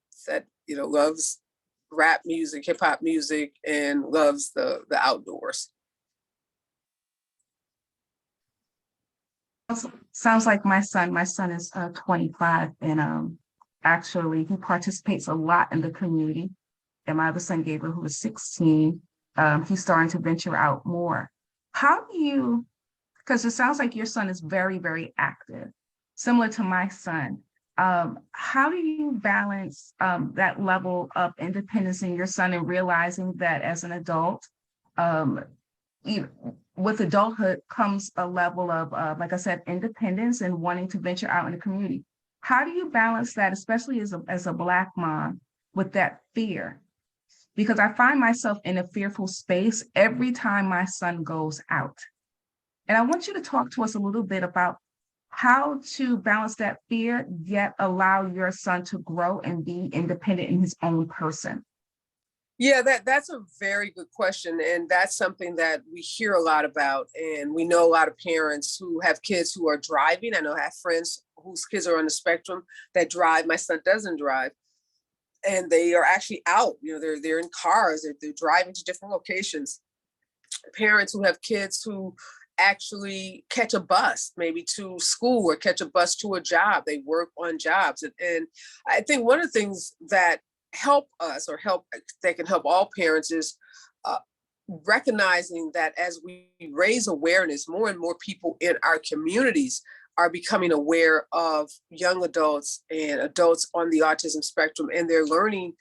loves rap music, hip hop music, and loves the outdoors. Sounds like my son. My son is 25, and actually he participates a lot in the community. And my other son, Gabriel, who is 16, he's starting to venture out more. How do you, because it sounds like your son is very, very active, similar to my son. How do you balance that level of independence in your son and realizing that as an adult, with adulthood comes a level of, like I said, independence and wanting to venture out in the community? How do you balance that, especially as a Black mom, with that fear? Because I find myself in a fearful space every time my son goes out. And I want you to talk to us a little bit about how to balance that fear, yet allow your son to grow and be independent in his own person. Yeah, that's a very good question. And that's something that we hear a lot about. And we know a lot of parents who have kids who are driving. I know I have friends whose kids are on the spectrum that drive. My son doesn't drive. And they are actually out, they're in cars, they're driving to different locations. Parents who have kids who actually catch a bus, maybe to school, or catch a bus to a job. They work on jobs. And I think one of the things that that can help all parents is recognizing that as we raise awareness, more and more people in our communities are becoming aware of young adults and adults on the autism spectrum, and they're learning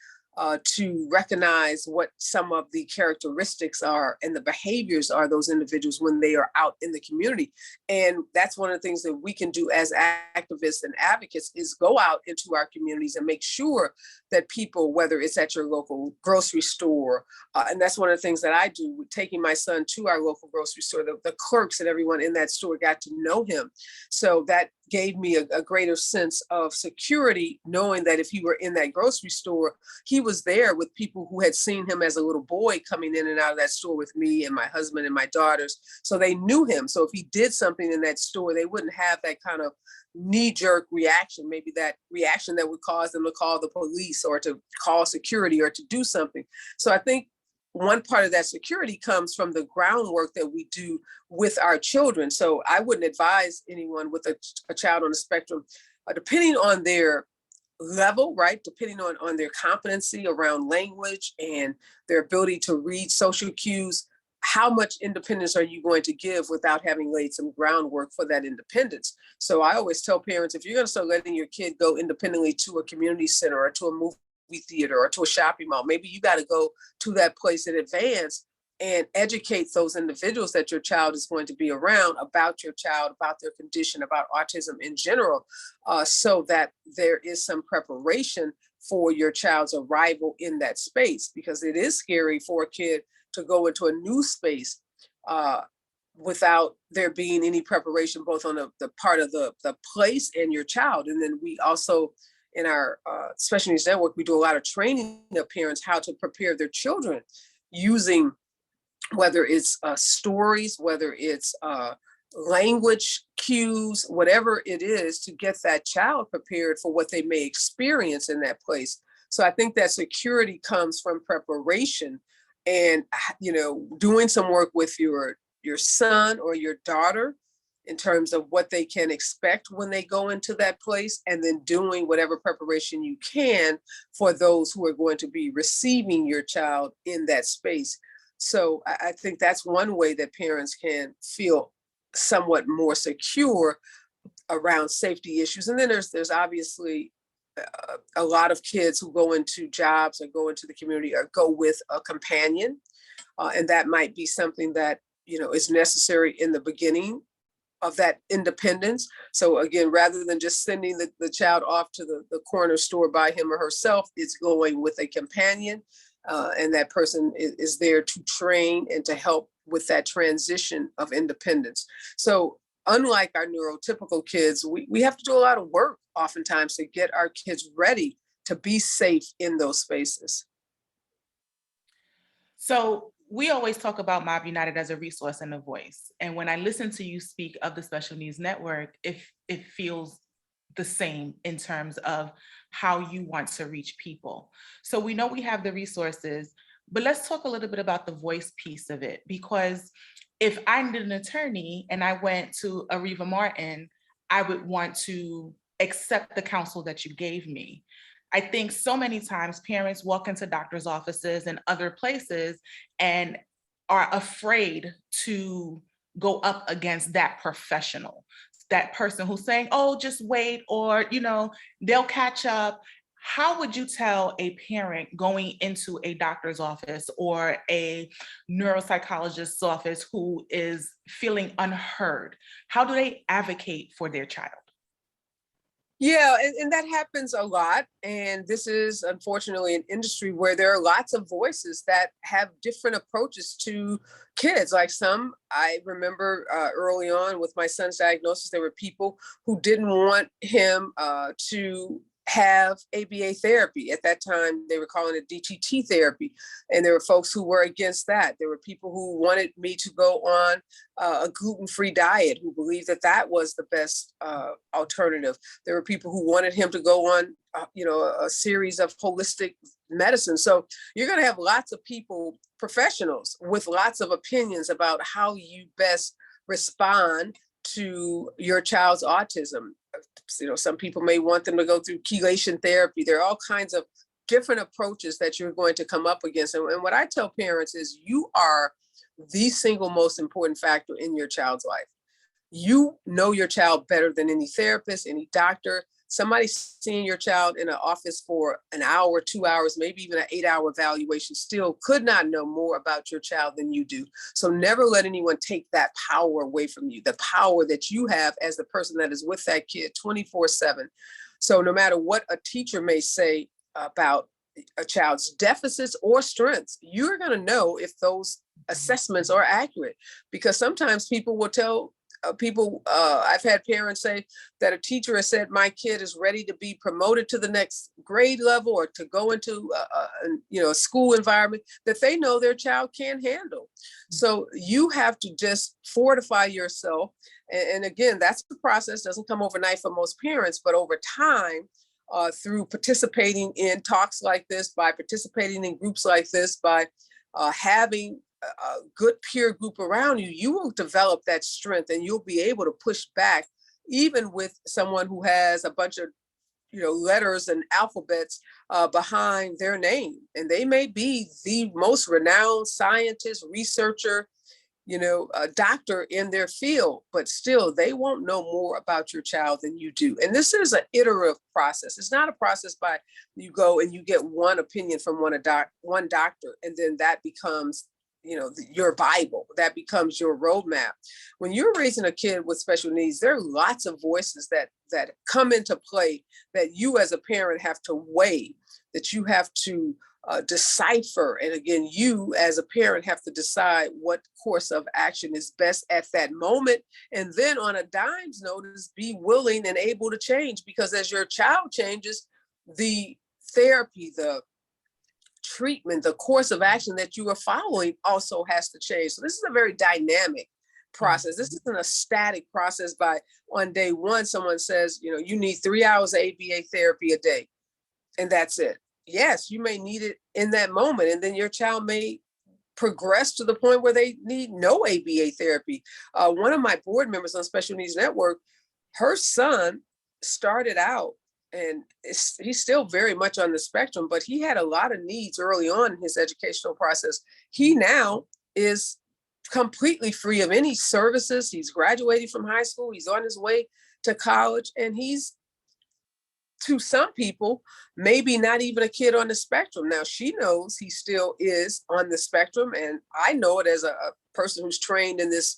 to recognize what some of the characteristics are and the behaviors are those individuals when they are out in the community. And that's one of the things that we can do as activists and advocates is go out into our communities and make sure that people, whether it's at your local grocery store, and that's one of the things that I do, taking my son to our local grocery store, the clerks and everyone in that store got to know him. So that gave me a greater sense of security, knowing that if he were in that grocery store, he was there with people who had seen him as a little boy coming in and out of that store with me and my husband and my daughters. So they knew him. So if he did something in that store, they wouldn't have that kind of knee-jerk reaction, maybe that reaction that would cause them to call the police or to call security or to do something. So I think one part of that security comes from the groundwork that we do with our children. So I wouldn't advise anyone with a child on the spectrum, depending on their level, right? Depending on their competency around language and their ability to read social cues, how much independence are you going to give without having laid some groundwork for that independence? So I always tell parents, if you're going to start letting your kid go independently to a community center or to a movie theater or to a shopping mall, maybe you got to go to that place in advance and educate those individuals that your child is going to be around about your child, about their condition, about autism in general, so that there is some preparation for your child's arrival in that space, because it is scary for a kid to go into a new space without there being any preparation, both on the part of the place and your child. And then we also, in our special needs network, we do a lot of training of parents how to prepare their children using, whether it's stories, whether it's language cues, whatever it is, to get that child prepared for what they may experience in that place. So I think that security comes from preparation and, doing some work with your son or your daughter in terms of what they can expect when they go into that place, and then doing whatever preparation you can for those who are going to be receiving your child in that space. So I think that's one way that parents can feel somewhat more secure around safety issues. And then there's obviously a lot of kids who go into jobs or go into the community or go with a companion. And that might be something that, is necessary in the beginning of that independence. So again, rather than just sending the child off to the corner store by him or herself, it's going with a companion. And that person is there to train and to help with that transition of independence. So unlike our neurotypical kids, we have to do a lot of work oftentimes to get our kids ready to be safe in those spaces. So we always talk about Mob United as a resource and a voice. And when I listen to you speak of the Special Needs Network, it feels the same in terms of how you want to reach people. So we know we have the resources, but let's talk a little bit about the voice piece of it, because if I needed an attorney and I went to Areva Martin, I would want to accept the counsel that you gave me. I think so many times parents walk into doctor's offices and other places and are afraid to go up against that professional, that person who's saying, oh, just wait, or, they'll catch up. How would you tell a parent going into a doctor's office or a neuropsychologist's office who is feeling unheard? How do they advocate for their child? Yeah, and that happens a lot. And this is unfortunately an industry where there are lots of voices that have different approaches to kids. Like I remember early on with my son's diagnosis, there were people who didn't want him to have ABA therapy. At that time, they were calling it DTT therapy. And there were folks who were against that. There were people who wanted me to go on a gluten-free diet, who believed that was the best alternative. There were people who wanted him to go on, a series of holistic medicine. So you're going to have lots of people, professionals, with lots of opinions about how you best respond to your child's autism. Some people may want them to go through chelation therapy. There are all kinds of different approaches that you're going to come up against. And what I tell parents is you are the single most important factor in your child's life. You know your child better than any therapist, any doctor. Somebody seeing your child in an office for an hour, 2 hours, maybe even an 8-hour evaluation still could not know more about your child than you do. So never let anyone take that power away from you, the power that you have as the person that is with that kid 24/7. So no matter what a teacher may say about a child's deficits or strengths, you're going to know if those assessments are accurate, because sometimes people will tell I've had parents say that a teacher has said, my kid is ready to be promoted to the next grade level or to go into a school environment that they know their child can't handle. So you have to just fortify yourself. And again, that's the process. Doesn't come overnight for most parents, but over time, through participating in talks like this, by participating in groups like this, by having a good peer group around you, you will develop that strength and you'll be able to push back even with someone who has a bunch of letters and alphabets behind their name. And they may be the most renowned scientist, researcher, a doctor in their field, but still they won't know more about your child than you do. And this is an iterative process. It's not a process by you go and you get one opinion from one doctor, and then that becomes your Bible, that becomes your roadmap. When you're raising a kid with special needs, there are lots of voices that come into play that you as a parent have to weigh, that you have to decipher. And again, you as a parent have to decide what course of action is best at that moment. And then on a dime's notice, be willing and able to change, because as your child changes, the therapy, the treatment, the course of action that you are following also has to change. So this is a very dynamic process. This isn't a static process by on day one, someone says, you need 3 hours of ABA therapy a day, and that's it. Yes, you may need it in that moment, and then your child may progress to the point where they need no ABA therapy. One of my board members on Special Needs Network, her son started out, and he's still very much on the spectrum, but he had a lot of needs early on in his educational process. He now is completely free of any services. He's graduated from high school. He's on his way to college, and he's, to some people, maybe not even a kid on the spectrum. Now, she knows he still is on the spectrum, and I know it as a person who's trained in this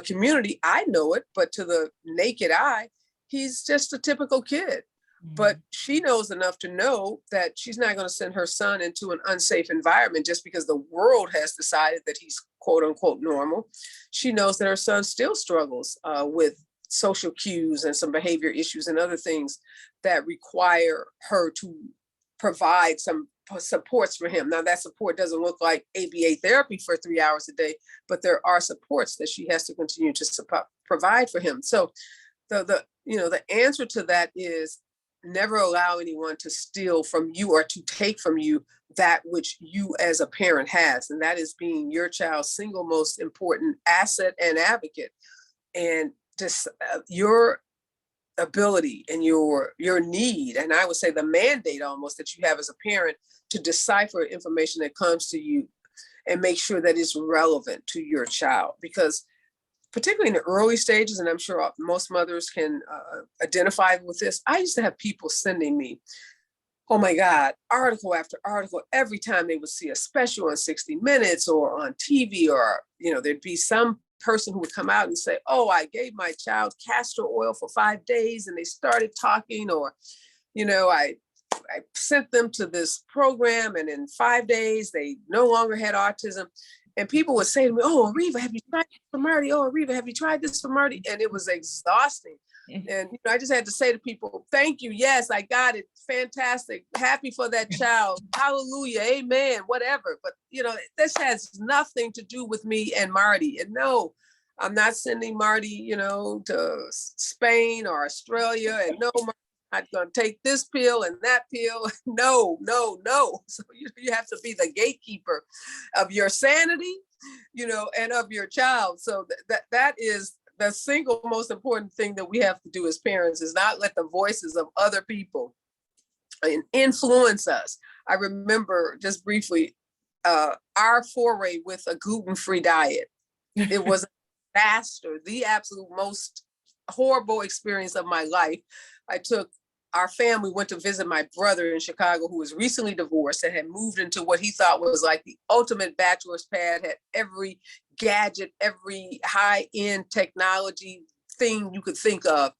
community. I know it, but to the naked eye, he's just a typical kid. But she knows enough to know that she's not going to send her son into an unsafe environment just because the world has decided that he's quote unquote normal. She knows that her son still struggles with social cues and some behavior issues and other things that require her to provide some supports for him. Now, that support doesn't look like ABA therapy for 3 hours a day, but there are supports that she has to continue to provide for him. So the answer to that is never allow anyone to steal from you or to take from you that which you as a parent has, and that is being your child's single most important asset and advocate. And just your ability and your need, and I would say the mandate almost that you have as a parent to decipher information that comes to you and make sure that it's relevant to your child. Because particularly in the early stages, and I'm sure most mothers can identify with this, I used to have people sending me, oh my God, article after article, every time they would see a special on 60 Minutes or on TV, or, there'd be some person who would come out and say, oh, I gave my child castor oil for 5 days and they started talking, or, I sent them to this program and in 5 days, they no longer had autism. And people would say to me, oh, Areva, have you tried this for Marty? Oh, Areva, have you tried this for Marty? And it was exhausting. And I just had to say to people, thank you. Yes, I got it. Fantastic. Happy for that child. Hallelujah. Amen. Whatever. But, this has nothing to do with me and Marty. And no, I'm not sending Marty, to Spain or Australia. And no, Marty's not going to take this pill and that pill. No. So you have to be the gatekeeper of your sanity, and of your child. So that is the single most important thing that we have to do as parents, is not let the voices of other people influence us. I remember just briefly our foray with a gluten-free diet. It was disaster, the absolute most horrible experience of my life. Our family went to visit my brother in Chicago, who was recently divorced and had moved into what he thought was like the ultimate bachelor's pad, had every gadget, every high-end technology thing you could think of.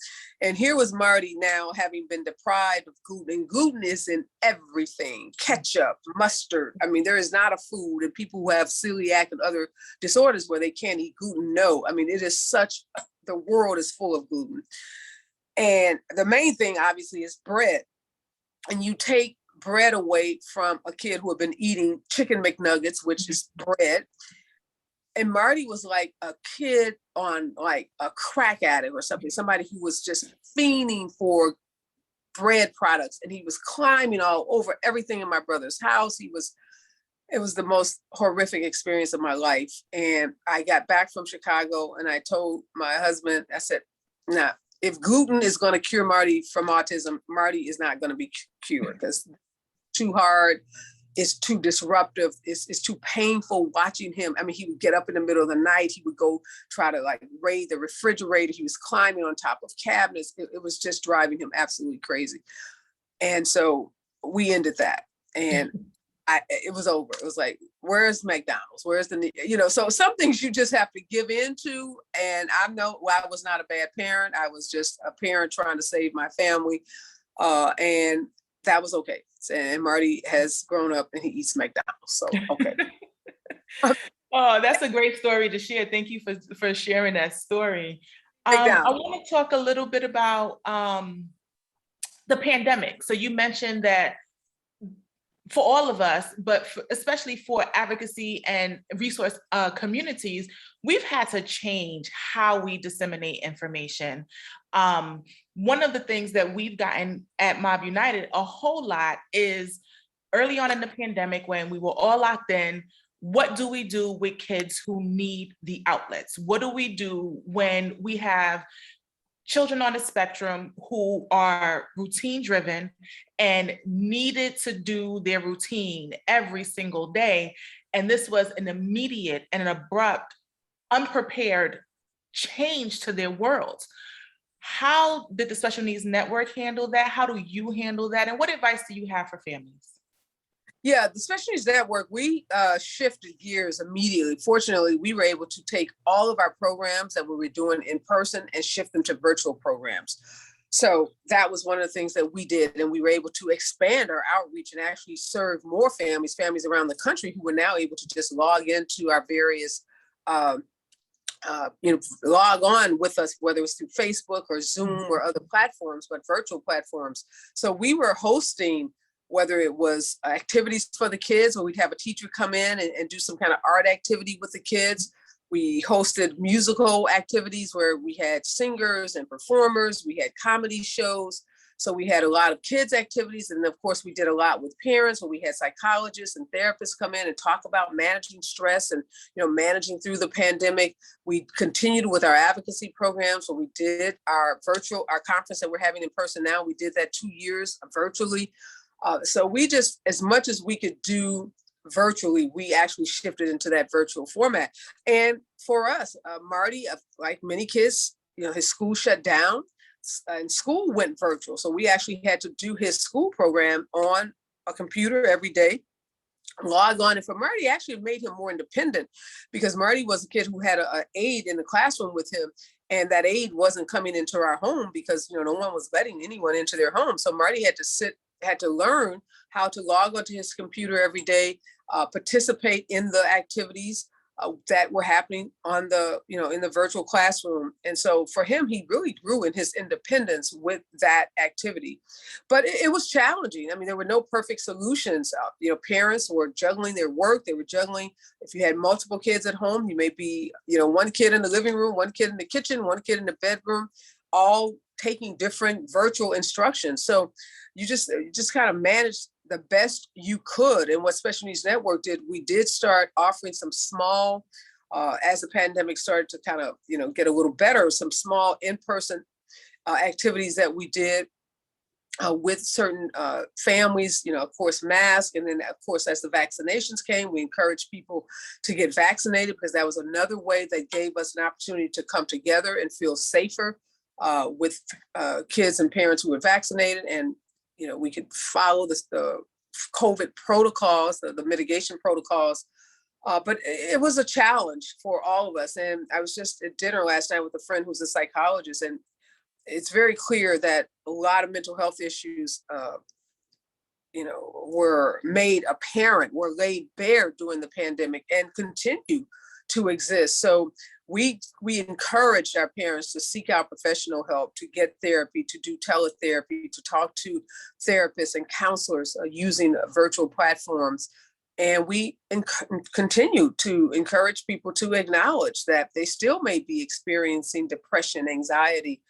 And here was Marty now having been deprived of gluten. Gluten is in everything, ketchup, mustard. I mean, there is not a food, and people who have celiac and other disorders where they can't eat gluten, no. I mean, the world is full of gluten. And the main thing, obviously, is bread. And you take bread away from a kid who had been eating chicken McNuggets, which is bread. And Marty was like a kid on like a crack addict or something, somebody who was just fiending for bread products. And he was climbing all over everything in my brother's house. It was the most horrific experience of my life. And I got back from Chicago and I told my husband, I said, nah, if gluten is going to cure Marty from autism, Marty is not going to be cured, because too hard. It's too disruptive. It's too painful watching him. I mean, he would get up in the middle of the night. He would go try to like raid the refrigerator. He was climbing on top of cabinets. It was just driving him absolutely crazy. And so we ended that. And it was over. It was like, where's McDonald's? Where's so some things you just have to give into. And I was not a bad parent. I was just a parent trying to save my family. And that was okay. And Marty has grown up and he eats McDonald's. So, okay. Oh, that's a great story to share. Thank you for sharing that story. I want to talk a little bit about the pandemic. So you mentioned that for all of us, but especially for advocacy and resource communities, we've had to change how we disseminate information. One of the things that we've gotten at Mob United a whole lot is early on in the pandemic, when we were all locked in, what do we do with kids who need the outlets? What do we do when we have children on the spectrum who are routine driven and needed to do their routine every single day? And this was an immediate and an abrupt, unprepared change to their worlds. How did the Special Needs Network handle that? How do you handle that? And what advice do you have for families? Yeah, the Special Needs Network, we shifted gears immediately. Fortunately, we were able to take all of our programs that we were doing in person and shift them to virtual programs. So that was one of the things that we did. And we were able to expand our outreach and actually serve more families around the country who were now able to just log into our various log on with us, whether it was through Facebook or Zoom or other platforms, but virtual platforms. So we were hosting, whether it was activities for the kids, where we'd have a teacher come in and do some kind of art activity with the kids. We hosted musical activities where we had singers and performers. We had comedy shows. So we had a lot of kids activities. And of course, we did a lot with parents, where we had psychologists and therapists come in and talk about managing stress and, managing through the pandemic. We continued with our advocacy programs, where we did our conference that we're having in person now. We did that 2 years virtually. So we just, as much as we could do virtually, we actually shifted into that virtual format. And for us, Marty, like many kids, his school shut down. And school went virtual. So we actually had to do his school program on a computer every day, log on. And for Marty, actually it made him more independent, because Marty was a kid who had an aide in the classroom with him. And that aide wasn't coming into our home because, no one was letting anyone into their home. So Marty had to learn how to log onto his computer every day, participate in the activities that were happening on the, in the virtual classroom. And so for him, he really grew in his independence with that activity. But it was challenging. I mean, there were no perfect solutions. Parents were juggling their work. They were juggling, if you had multiple kids at home, you may be, one kid in the living room, one kid in the kitchen, one kid in the bedroom, all taking different virtual instructions. So you just kind of managed the best you could. And what Special Needs Network did, we did start offering some small, as the pandemic started to kind of, get a little better, some small in-person activities that we did. with certain families, of course, masks. And then, of course, as the vaccinations came, we encouraged people to get vaccinated because that was another way that gave us an opportunity to come together and feel safer with kids and parents who were vaccinated. And, we could follow the COVID protocols, the mitigation protocols. But it was a challenge for all of us. And I was just at dinner last night with a friend who's a psychologist, and it's very clear that a lot of mental health issues, were made apparent, were laid bare during the pandemic and continue to exist. So we encouraged our parents to seek out professional help, to get therapy, to do teletherapy, to talk to therapists and counselors using virtual platforms. And we continue to encourage people to acknowledge that they still may be experiencing depression, anxiety,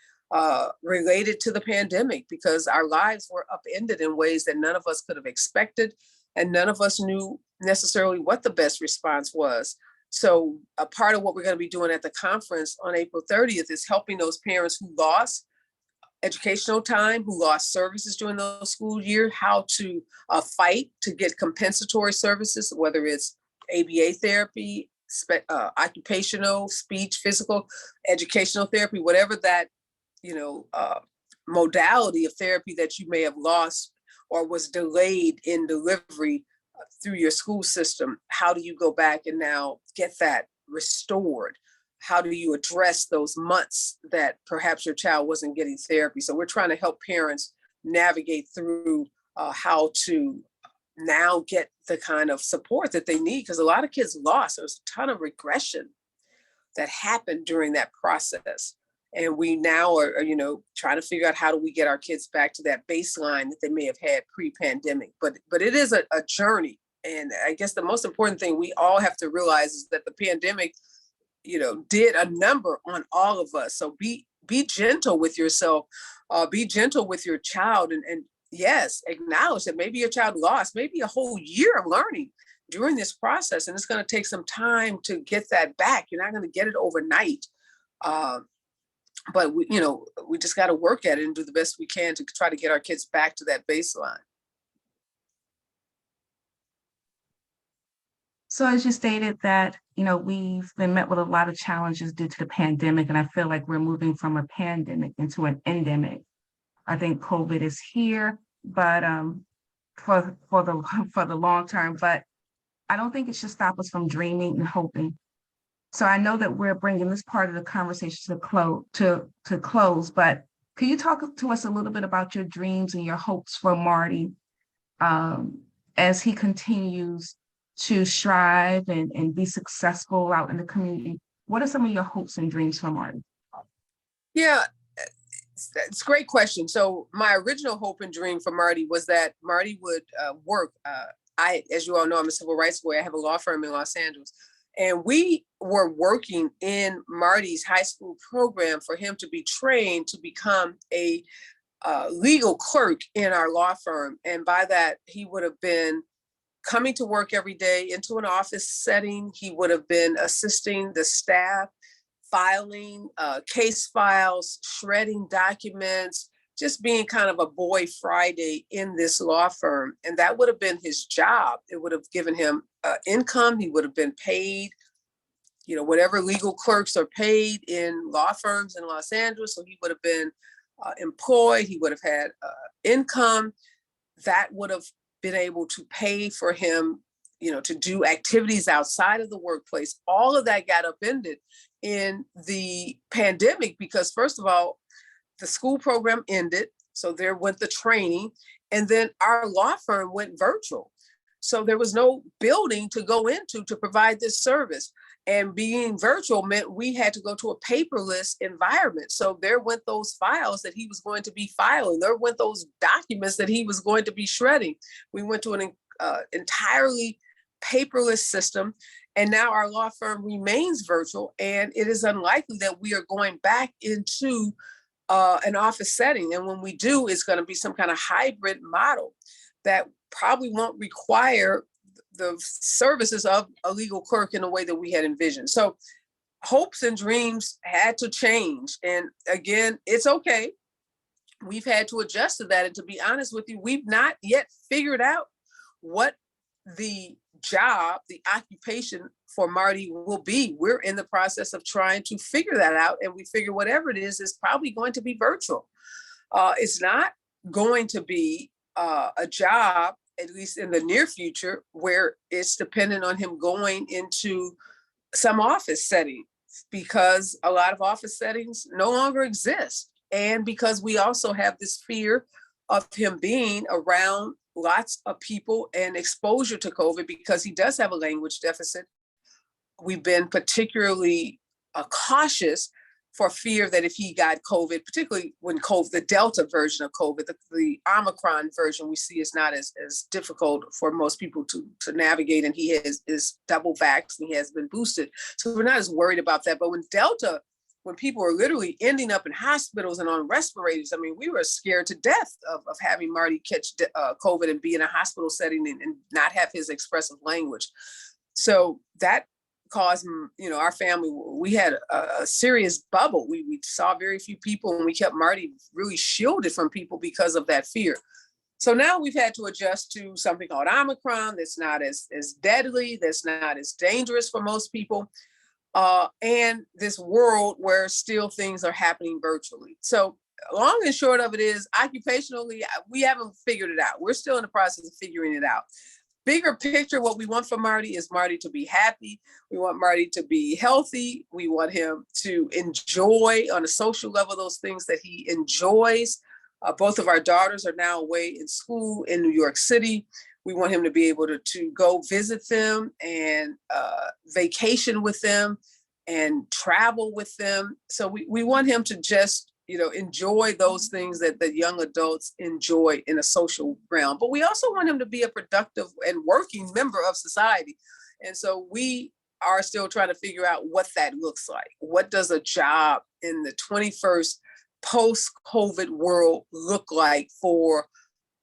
related to the pandemic, because our lives were upended in ways that none of us could have expected, and none of us knew necessarily what the best response was. So a part of what we're going to be doing at the conference on April 30th is helping those parents who lost educational time, who lost services during the school year, how to fight to get compensatory services, whether it's ABA therapy, occupational, speech, physical, educational therapy, whatever that modality of therapy that you may have lost or was delayed in delivery through your school system. How do you go back and now get that restored? How do you address those months that perhaps your child wasn't getting therapy? So we're trying to help parents navigate through how to now get the kind of support that they need, because a lot of kids lost. There was a ton of regression that happened during that process. And we now are, trying to figure out how do we get our kids back to that baseline that they may have had pre-pandemic. But it is a journey. And I guess the most important thing we all have to realize is that the pandemic, did a number on all of us. So be gentle with yourself, be gentle with your child, and yes, acknowledge that maybe your child lost maybe a whole year of learning during this process. And it's going to take some time to get that back. You're not going to get it overnight. But we just got to work at it and do the best we can to try to get our kids back to that baseline. So as you stated that, we've been met with a lot of challenges due to the pandemic, and I feel like we're moving from a pandemic into an endemic. I think COVID is here, but for the long term, but I don't think it should stop us from dreaming and hoping. So I know that we're bringing this part of the conversation to close, but can you talk to us a little bit about your dreams and your hopes for Marty as he continues to strive and be successful out in the community? What are some of your hopes and dreams for Marty? Yeah, it's a great question. So my original hope and dream for Marty was that Marty would work. As you all know, I'm a civil rights lawyer. I have a law firm in Los Angeles. And we were working in Marty's high school program for him to be trained to become a legal clerk in our law firm. And by that, he would have been coming to work every day into an office setting. He would have been assisting the staff, filing case files, shredding documents, just being kind of a boy Friday in this law firm. And that would have been his job. It would have given him income. He would have been paid, whatever legal clerks are paid in law firms in Los Angeles. So he would have been employed. He would have had income that would have been able to pay for him, to do activities outside of the workplace. All of that got upended in the pandemic because, first of all, the school program ended. So there went the training. And then our law firm went virtual. So there was no building to go into to provide this service. And being virtual meant we had to go to a paperless environment. So there went those files that he was going to be filing. There went those documents that he was going to be shredding. We went to an entirely paperless system. And now our law firm remains virtual. And it is unlikely that we are going back into an office setting. And when we do, it's going to be some kind of hybrid model that probably won't require the services of a legal clerk in a way that we had envisioned. So hopes and dreams had to change. And again, it's okay. we've had to adjust to that. And to be honest with you, we've not yet figured out what the job, the occupation for Marty will be. We're in the process of trying to figure that out. And we figure whatever it is probably going to be virtual. It's not going to be a job, at least in the near future, where it's dependent on him going into some office setting, because a lot of office settings no longer exist. And because we also have this fear of him being around lots of people and exposure to COVID, because he does have a language deficit. We've been particularly cautious for fear that if he got COVID, particularly when COVID, the Delta version of COVID, the Omicron version we see is not as difficult for most people to navigate, and he is double vaxxed and he has been boosted. So we're not as worried about that. But when Delta, when people were literally ending up in hospitals and on respirators, I mean, we were scared to death of having Marty catch COVID and be in a hospital setting and not have his expressive language. So that caused, our family, we had a serious bubble. We saw very few people, and we kept Marty really shielded from people because of that fear. So now we've had to adjust to something called Omicron that's not as deadly, that's not as dangerous for most people. And this world where still things are happening virtually. So long and short of it is, occupationally, we haven't figured it out. We're still in the process of figuring it out. Bigger picture, what we want for Marty is Marty to be happy. We want Marty to be healthy. We want him to enjoy on a social level those things that he enjoys. Both of our daughters are now away in school in New York City. We want him to be able to go visit them and vacation with them and travel with them. So we want him to just, enjoy those things that the young adults enjoy in a social realm. But we also want him to be a productive and working member of society. And so we are still trying to figure out what that looks like. What does a job in the 21st post-COVID world look like for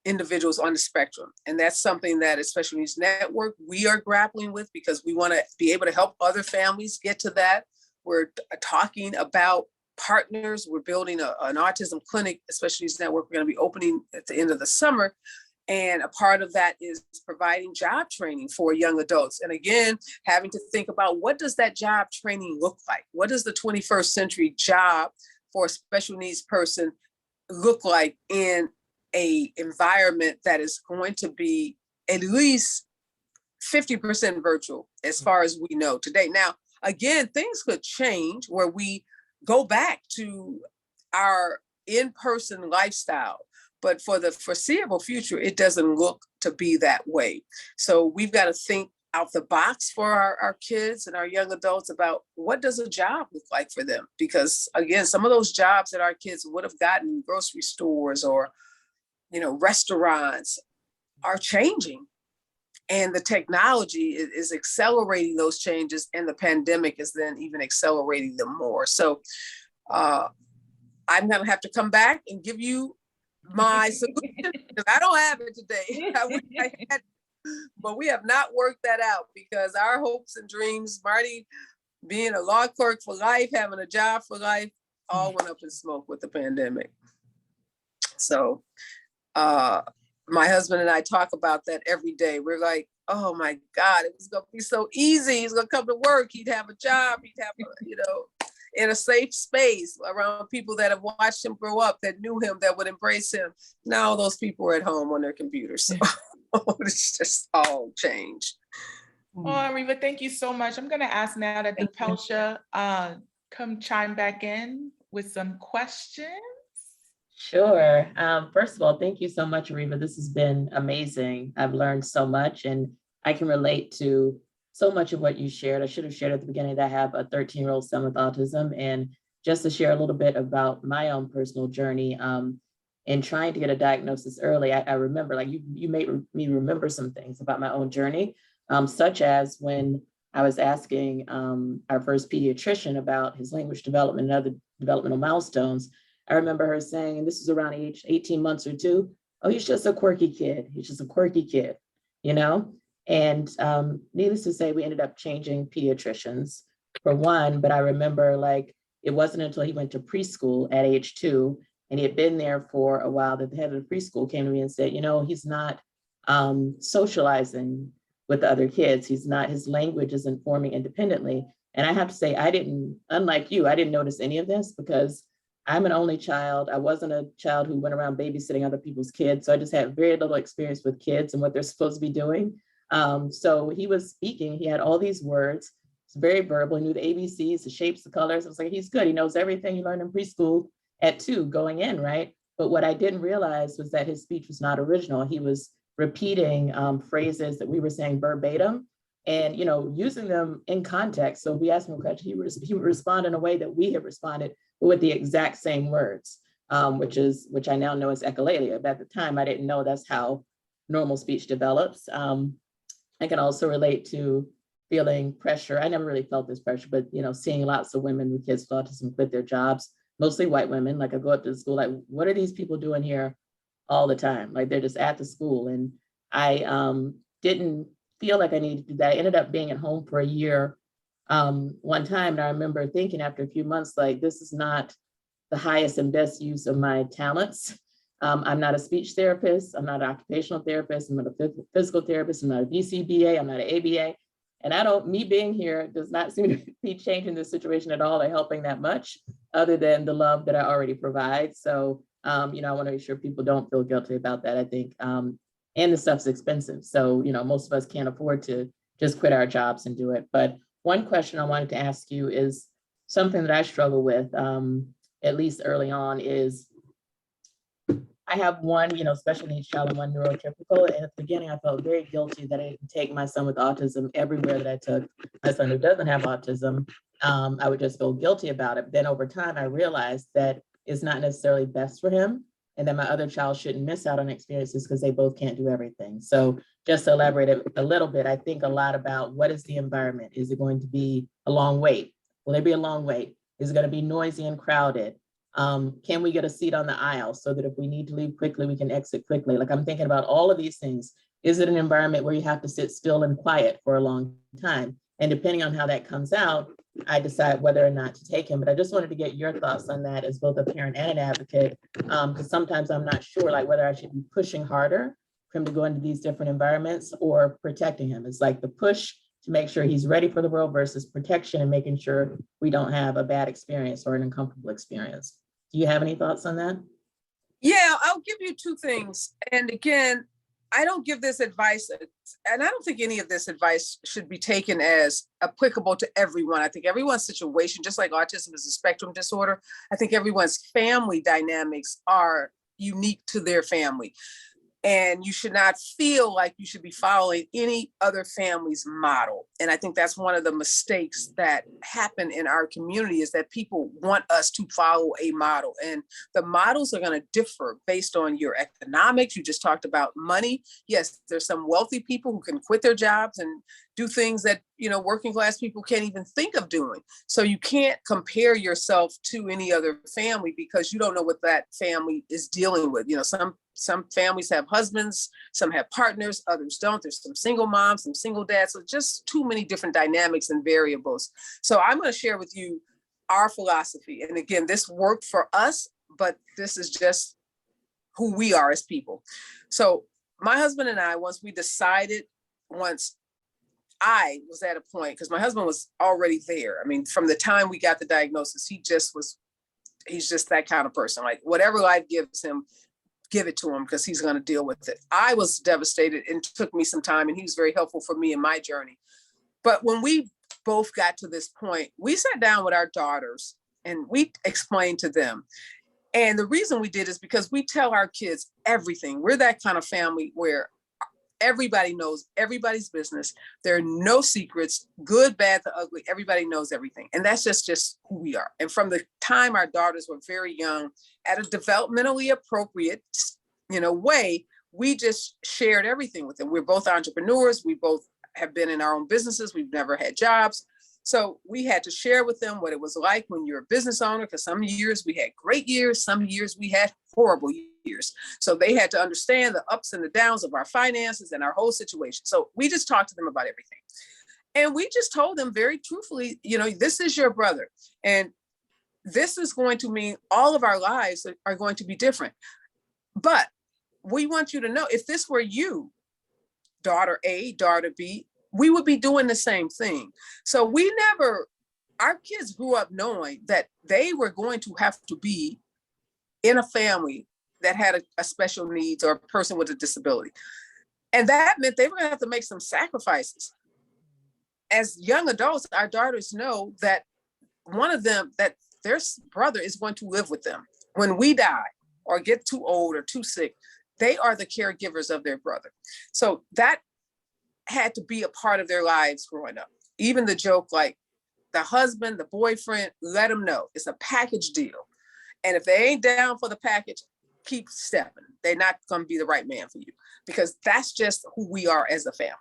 individuals on the spectrum? And that's something that, especially Needs Network, we are grappling with, because we want to be able to help other families get to that. We're talking about partners. We're building an autism clinic, especially Needs Network. We're going to be opening at the end of the summer. And a part of that is providing job training for young adults. And again, having to think about, what does that job training look like? What does the 21st century job for a special needs person look like in a environment that is going to be at least 50% virtual, as far as we know today. Now, again, things could change where we go back to our in-person lifestyle, but for the foreseeable future, it doesn't look to be that way. So we've got to think out the box for our kids and our young adults about, what does a job look like for them? Because again, some of those jobs that our kids would have gotten in grocery stores or restaurants are changing, and the technology is accelerating those changes, and the pandemic is then even accelerating them more. So I'm going to have to come back and give you my solution, because I don't have it today. I wish I had, but we have not worked that out, because our hopes and dreams, Marty being a law clerk for life, having a job for life, all went up in smoke with the pandemic. So my husband and I talk about that every day. We're like, oh my God, it was going to be so easy. He's going to come to work. He'd have a job. He'd have, in a safe space around people that have watched him grow up, that knew him, that would embrace him. Now those people are at home on their computers. So it's just all changed. Oh, Areva, thank you so much. I'm going to ask now that Dipelsha come chime back in with some questions. Sure. First of all, thank you so much, Areva. This has been amazing. I've learned so much, and I can relate to so much of what you shared. I should have shared at the beginning that I have a 13-year-old son with autism, and just to share a little bit about my own personal journey in trying to get a diagnosis early. I remember, like you made me remember some things about my own journey, such as when I was asking our first pediatrician about his language development and other developmental milestones. I remember her saying, and this was around age 18 months or two, oh, he's just a quirky kid. He's just a quirky kid, And needless to say, we ended up changing pediatricians for one, but I remember it wasn't until he went to preschool at age 2 and he had been there for a while, that the head of the preschool came to me and said, he's not socializing with the other kids. His language isn't forming independently. And I have to say, unlike you, I didn't notice any of this because I'm an only child. I wasn't a child who went around babysitting other people's kids. So I just had very little experience with kids and what they're supposed to be doing. So he was speaking, he had all these words, it's very verbal, he knew the ABCs, the shapes, the colors. I was like, he's good. He knows everything you learned in preschool at 2 going in, right? But what I didn't realize was that his speech was not original. He was repeating phrases that we were saying verbatim and, using them in context. So we asked him a question, he would respond in a way that we had responded, but with the exact same words, which I now know is echolalia. But at the time, I didn't know that's how normal speech develops. I can also relate to feeling pressure. I never really felt this pressure, but seeing lots of women with kids with autism quit their jobs, mostly white women. Like I go up to the school, like, what are these people doing here all the time? Like they're just at the school. And I didn't feel like I needed to do that. I ended up being at home for a year one time. And I remember thinking after a few months, like, this is not the highest and best use of my talents. I'm not a speech therapist. I'm not an occupational therapist. I'm not a physical therapist. I'm not a BCBA. I'm not an ABA. And me being here does not seem to be changing the situation at all or helping that much other than the love that I already provide. So, I want to make sure people don't feel guilty about that, I think. And the stuff's expensive. So, most of us can't afford to just quit our jobs and do it. But one question I wanted to ask you is something that I struggle with, at least early on, is I have one, special needs child and one neurotypical. And at the beginning, I felt very guilty that I didn't take my son with autism everywhere that I took my son who doesn't have autism. I would just feel guilty about it. But then over time, I realized that it's not necessarily best for him and that my other child shouldn't miss out on experiences because they both can't do everything. So just to elaborate a little bit, I think a lot about what is the environment? Is it going to be a long wait? Will there be a long wait? Is it going to be noisy and crowded? Can we get a seat on the aisle so that if we need to leave quickly, we can exit quickly? Like I'm thinking about all of these things. Is it an environment where you have to sit still and quiet for a long time? And depending on how that comes out, I decide whether or not to take him. But I just wanted to get your thoughts on that as both a parent and an advocate, because sometimes I'm not sure like whether I should be pushing harder for him to go into these different environments or protecting him. It's like the push to make sure he's ready for the world versus protection and making sure we don't have a bad experience or an uncomfortable experience. Do you have any thoughts on that? Yeah, I'll give you 2 things. And again, I don't give this advice, and I don't think any of this advice should be taken as applicable to everyone. I think everyone's situation, just like autism is a spectrum disorder, I think everyone's family dynamics are unique to their family. And you should not feel like you should be following any other family's model. And I think that's one of the mistakes that happen in our community is that people want us to follow a model. And the models are going to differ based on your economics. You just talked about money. Yes, there's some wealthy people who can quit their jobs and do things that, working class people can't even think of doing. So you can't compare yourself to any other family because you don't know what that family is dealing with. Some families have husbands, some have partners, others don't. There's some single moms, some single dads. So just too many different dynamics and variables. So I'm going to share with you our philosophy. And again, this worked for us, but this is just who we are as people. So my husband and I, once I was at a point, because my husband was already there. I mean, from the time we got the diagnosis, he's just that kind of person. Like whatever life gives him, give it to him because he's going to deal with it. I was devastated and it took me some time, and he was very helpful for me in my journey. But when we both got to this point, we sat down with our daughters and we explained to them. And the reason we did is because we tell our kids everything. We're that kind of family where everybody knows everybody's business. There are no secrets, good, bad, the ugly. Everybody knows everything. And that's just who we are. And from the time our daughters were very young, at a developmentally appropriate, way, we just shared everything with them. We're both entrepreneurs. We both have been in our own businesses. We've never had jobs. So we had to share with them what it was like when you're a business owner, because some years we had great years, some years we had horrible years. So they had to understand the ups and the downs of our finances and our whole situation. So we just talked to them about everything. And we just told them very truthfully, this is your brother. And this is going to mean all of our lives are going to be different. But we want you to know, if this were you, daughter A, daughter B, we would be doing the same thing. So our kids grew up knowing that they were going to have to be in a family that had a special needs or a person with a disability. And that meant they were gonna have to make some sacrifices. As young adults, our daughters know that one of them, that their brother is going to live with them. When we die or get too old or too sick, they are the caregivers of their brother. So that had to be a part of their lives growing up. Even the joke, like the husband, the boyfriend, let them know it's a package deal. And if they ain't down for the package, keep stepping. They're not going to be the right man for you, because that's just who we are as a family.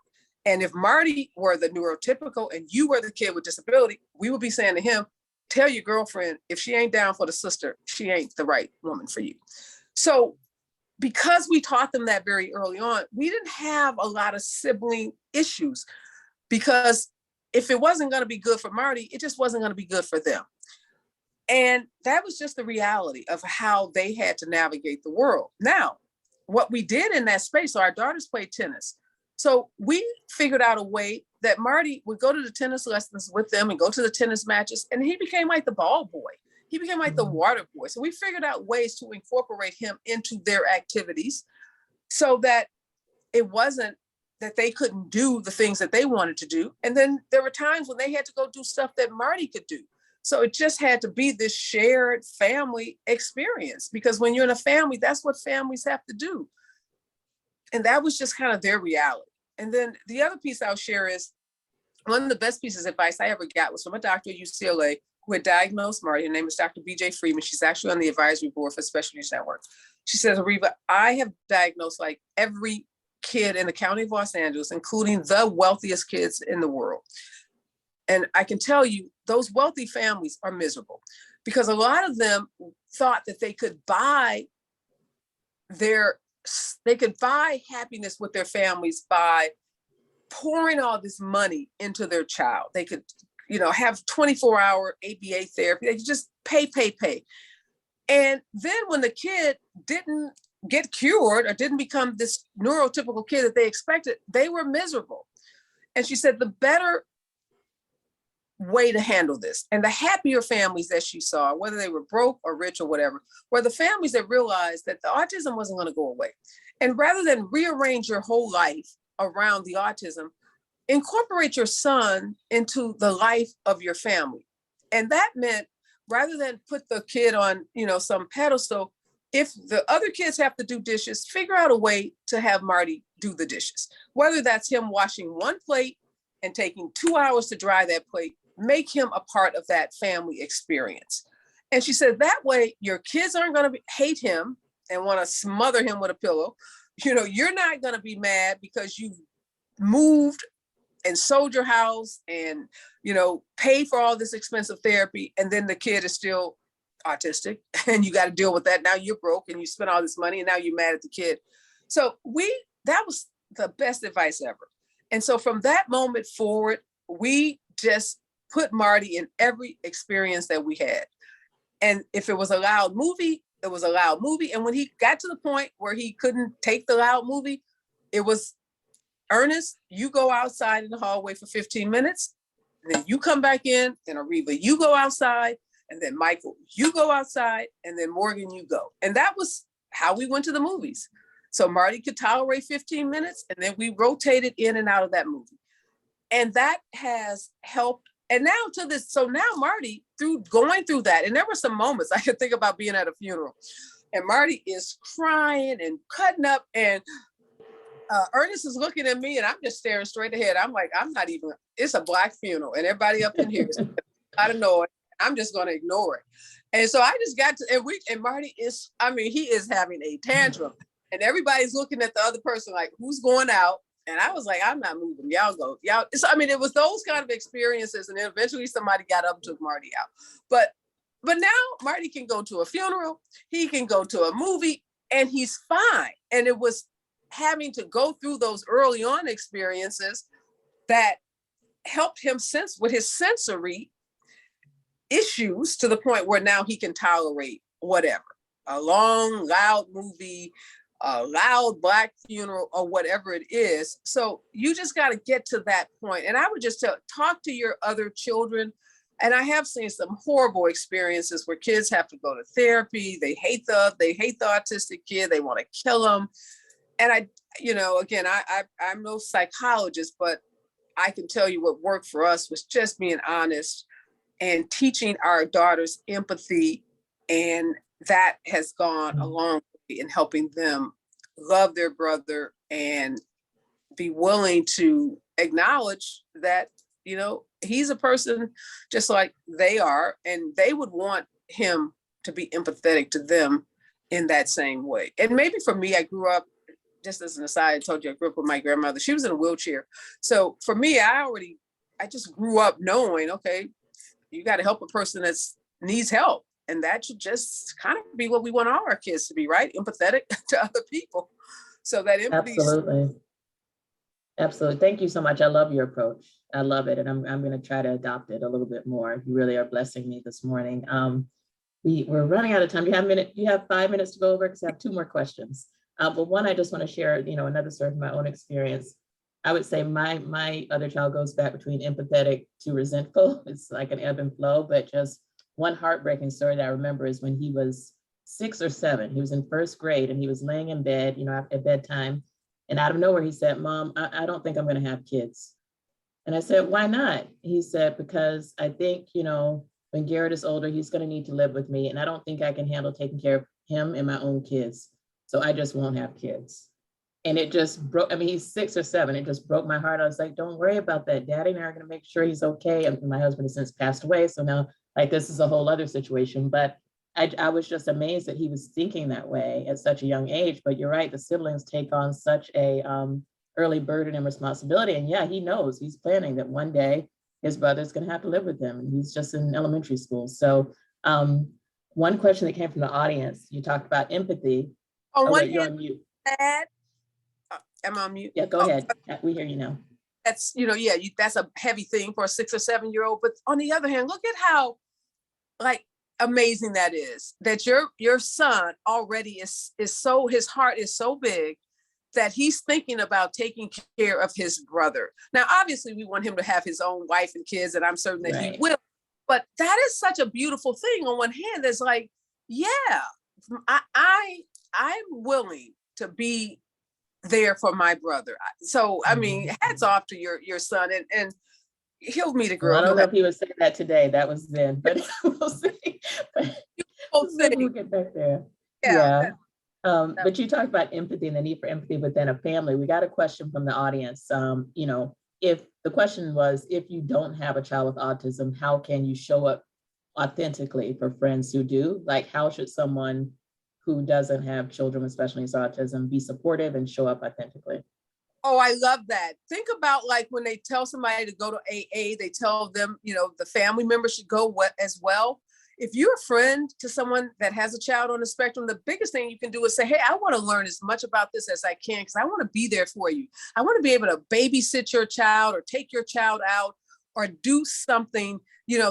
And if Marty were the neurotypical and you were the kid with disability, we would be saying to him, tell your girlfriend, if she ain't down for the sister, she ain't the right woman for you. So because we taught them that very early on, we didn't have a lot of sibling issues, because if it wasn't going to be good for Marty, it just wasn't going to be good for them. And that was just the reality of how they had to navigate the world. Now, what we did in that space, so our daughters played tennis. So we figured out a way that Marty would go to the tennis lessons with them and go to the tennis matches. And he became like the ball boy. He became like the water boy. So we figured out ways to incorporate him into their activities so that it wasn't that they couldn't do the things that they wanted to do. And then there were times when they had to go do stuff that Marty could do. So it just had to be this shared family experience, because when you're in a family, that's what families have to do. And that was just kind of their reality. And then the other piece I'll share is one of the best pieces of advice I ever got was from a doctor at UCLA who had diagnosed Marty. Her name is Dr. BJ Freeman. She's actually on the advisory board for Special Needs Network. She says, Areva, I have diagnosed like every kid in the county of Los Angeles, including the wealthiest kids in the world. And I can tell you, those wealthy families are miserable, because a lot of them thought that they could buy happiness with their families by pouring all this money into their child. They could, have 24-hour ABA therapy. They could just pay. And then when the kid didn't get cured or didn't become this neurotypical kid that they expected, they were miserable. And she said the better way to handle this, and the happier families that she saw, whether they were broke or rich or whatever, were the families that realized that the autism wasn't going to go away. And rather than rearrange your whole life around the autism, incorporate your son into the life of your family. And that meant, rather than put the kid on, some pedestal, if the other kids have to do dishes, figure out a way to have Marty do the dishes. Whether that's him washing one plate and taking 2 hours to dry that plate, make him a part of that family experience. And she said, that way your kids aren't going to hate him and want to smother him with a pillow. You're not going to be mad because you moved and sold your house and, paid for all this expensive therapy. And then the kid is still autistic and you got to deal with that. Now you're broke and you spent all this money and now you're mad at the kid. So that was the best advice ever. And so from that moment forward, we just put Marty in every experience that we had. And if it was a loud movie, it was a loud movie. And when he got to the point where he couldn't take the loud movie, it was, Ernest, you go outside in the hallway for 15 minutes, and then you come back in, and Areva, you go outside, and then Michael, you go outside, and then Morgan, you go. And that was how we went to the movies. So Marty could tolerate 15 minutes, and then we rotated in and out of that movie. And that has helped. And now now Marty, going through that, and there were some moments I could think about being at a funeral, and Marty is crying and cutting up, and Ernest is looking at me, and I'm just staring straight ahead. I'm like, it's a Black funeral, and everybody up in here is I don't know it. I'm just going to ignore it. And so I just got to, and Marty is, he is having a tantrum, and everybody's looking at the other person like, who's going out? And I was like, I'm not moving. Y'all go. So, it was those kind of experiences. And then eventually somebody got up and took Marty out. But now Marty can go to a funeral. He can go to a movie and he's fine. And it was having to go through those early on experiences that helped him sense with his sensory issues to the point where now he can tolerate whatever, a long, loud movie, a loud Black funeral, or whatever it is. So you just got to get to that point. And I would just talk to your other children. And I have seen some horrible experiences where kids have to go to therapy. They hate the autistic kid. They want to kill them. And again, I'm no psychologist, but I can tell you what worked for us was just being honest and teaching our daughters empathy. And that has gone a long way in helping them love their brother and be willing to acknowledge that, he's a person just like they are, and they would want him to be empathetic to them in that same way. And maybe for me, I grew up, just as an aside, I told you I grew up with my grandmother. She was in a wheelchair. So for me, I just grew up knowing, okay, you got to help a person that needs help. And that should just kind of be what we want all our kids to be, right? Empathetic to other people. So that empathy. Absolutely. Thank you so much. I love your approach. I love it. And I'm going to try to adopt it a little bit more. You really are blessing me this morning. We're running out of time. You have 5 minutes to go over because I have 2 more questions. But one, I just want to share, another story from my own experience. I would say my other child goes back between empathetic to resentful. It's like an ebb and flow, but just one heartbreaking story that I remember is when he was 6 or 7. He was in 1st grade and he was laying in bed, at bedtime. And out of nowhere, he said, "Mom, I don't think I'm going to have kids." And I said, "Why not?" He said, "Because I think, when Garrett is older, he's going to need to live with me. And I don't think I can handle taking care of him and my own kids. So I just won't have kids." And it just broke. He's 6 or 7. It just broke my heart. I was like, "Don't worry about that. Daddy and I are going to make sure he's okay." And my husband has since passed away. So now, this is a whole other situation. But I was just amazed that he was thinking that way at such a young age. But you're right, the siblings take on such a early burden and responsibility. And yeah, he knows, he's planning that one day his brother's going to have to live with him. And he's just in elementary school. So one question that came from the audience, you talked about empathy. Wait, you're on mute. Am I on mute? Yeah, go ahead. We hear you now. That's, that's a heavy thing for a 6 or 7-year-old. But on the other hand, look at how amazing that is, that your son already is so, his heart is so big that he's thinking about taking care of his brother. Now, obviously we want him to have his own wife and kids, and I'm certain that he will, but that is such a beautiful thing. On one hand, that's like, yeah, I'm willing to be there for my brother. So, hats off to your son, and he'll meet a girl. Well, I don't know if he would say that today. That was then, but we'll see. We'll get back there. Yeah. But you talked about empathy and the need for empathy within a family. We got a question from the audience. If the question was, if you don't have a child with autism, how can you show up authentically for friends who do? Like, how should someone who doesn't have children with special needs autism be supportive and show up authentically? Oh, I love that. Think about when they tell somebody to go to AA, they tell them, the family member should go as well. If you're a friend to someone that has a child on the spectrum, the biggest thing you can do is say, "Hey, I want to learn as much about this as I can because I want to be there for you. I want to be able to babysit your child or take your child out or do something,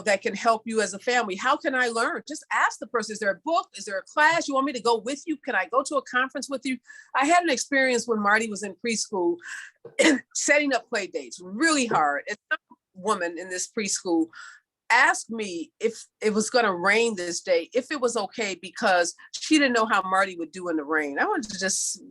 that can help you as a family. How can I learn?" Just ask the person, is there a book? Is there a class? You want me to go with you? Can I go to a conference with you? I had an experience when Marty was in preschool setting up play dates, really hard. And some woman in this preschool asked me if it was going to rain this day, if it was okay, because she didn't know how Marty would do in the rain. I wanted to just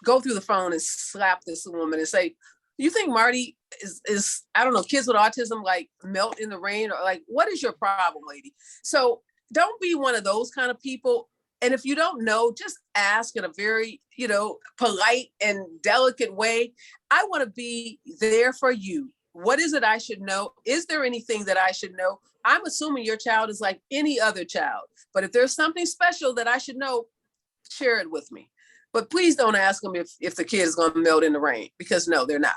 go through the phone and slap this woman and say, "You think Marty is I don't know, kids with autism melt in the rain, or what is your problem, lady?" So don't be one of those kind of people. And if you don't know, just ask in a very, polite and delicate way. I want to be there for you. What is it I should know? Is there anything that I should know? I'm assuming your child is like any other child, but if there's something special that I should know, share it with me. But please don't ask them if the kid is going to melt in the rain, because no, they're not.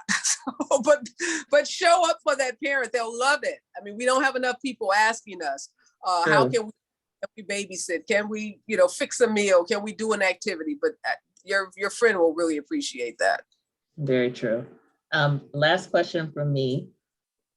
But show up for that parent. They'll love it. We don't have enough people asking us, how can we babysit? Can we, fix a meal? Can we do an activity? But your friend will really appreciate that. Very true. Last question from me.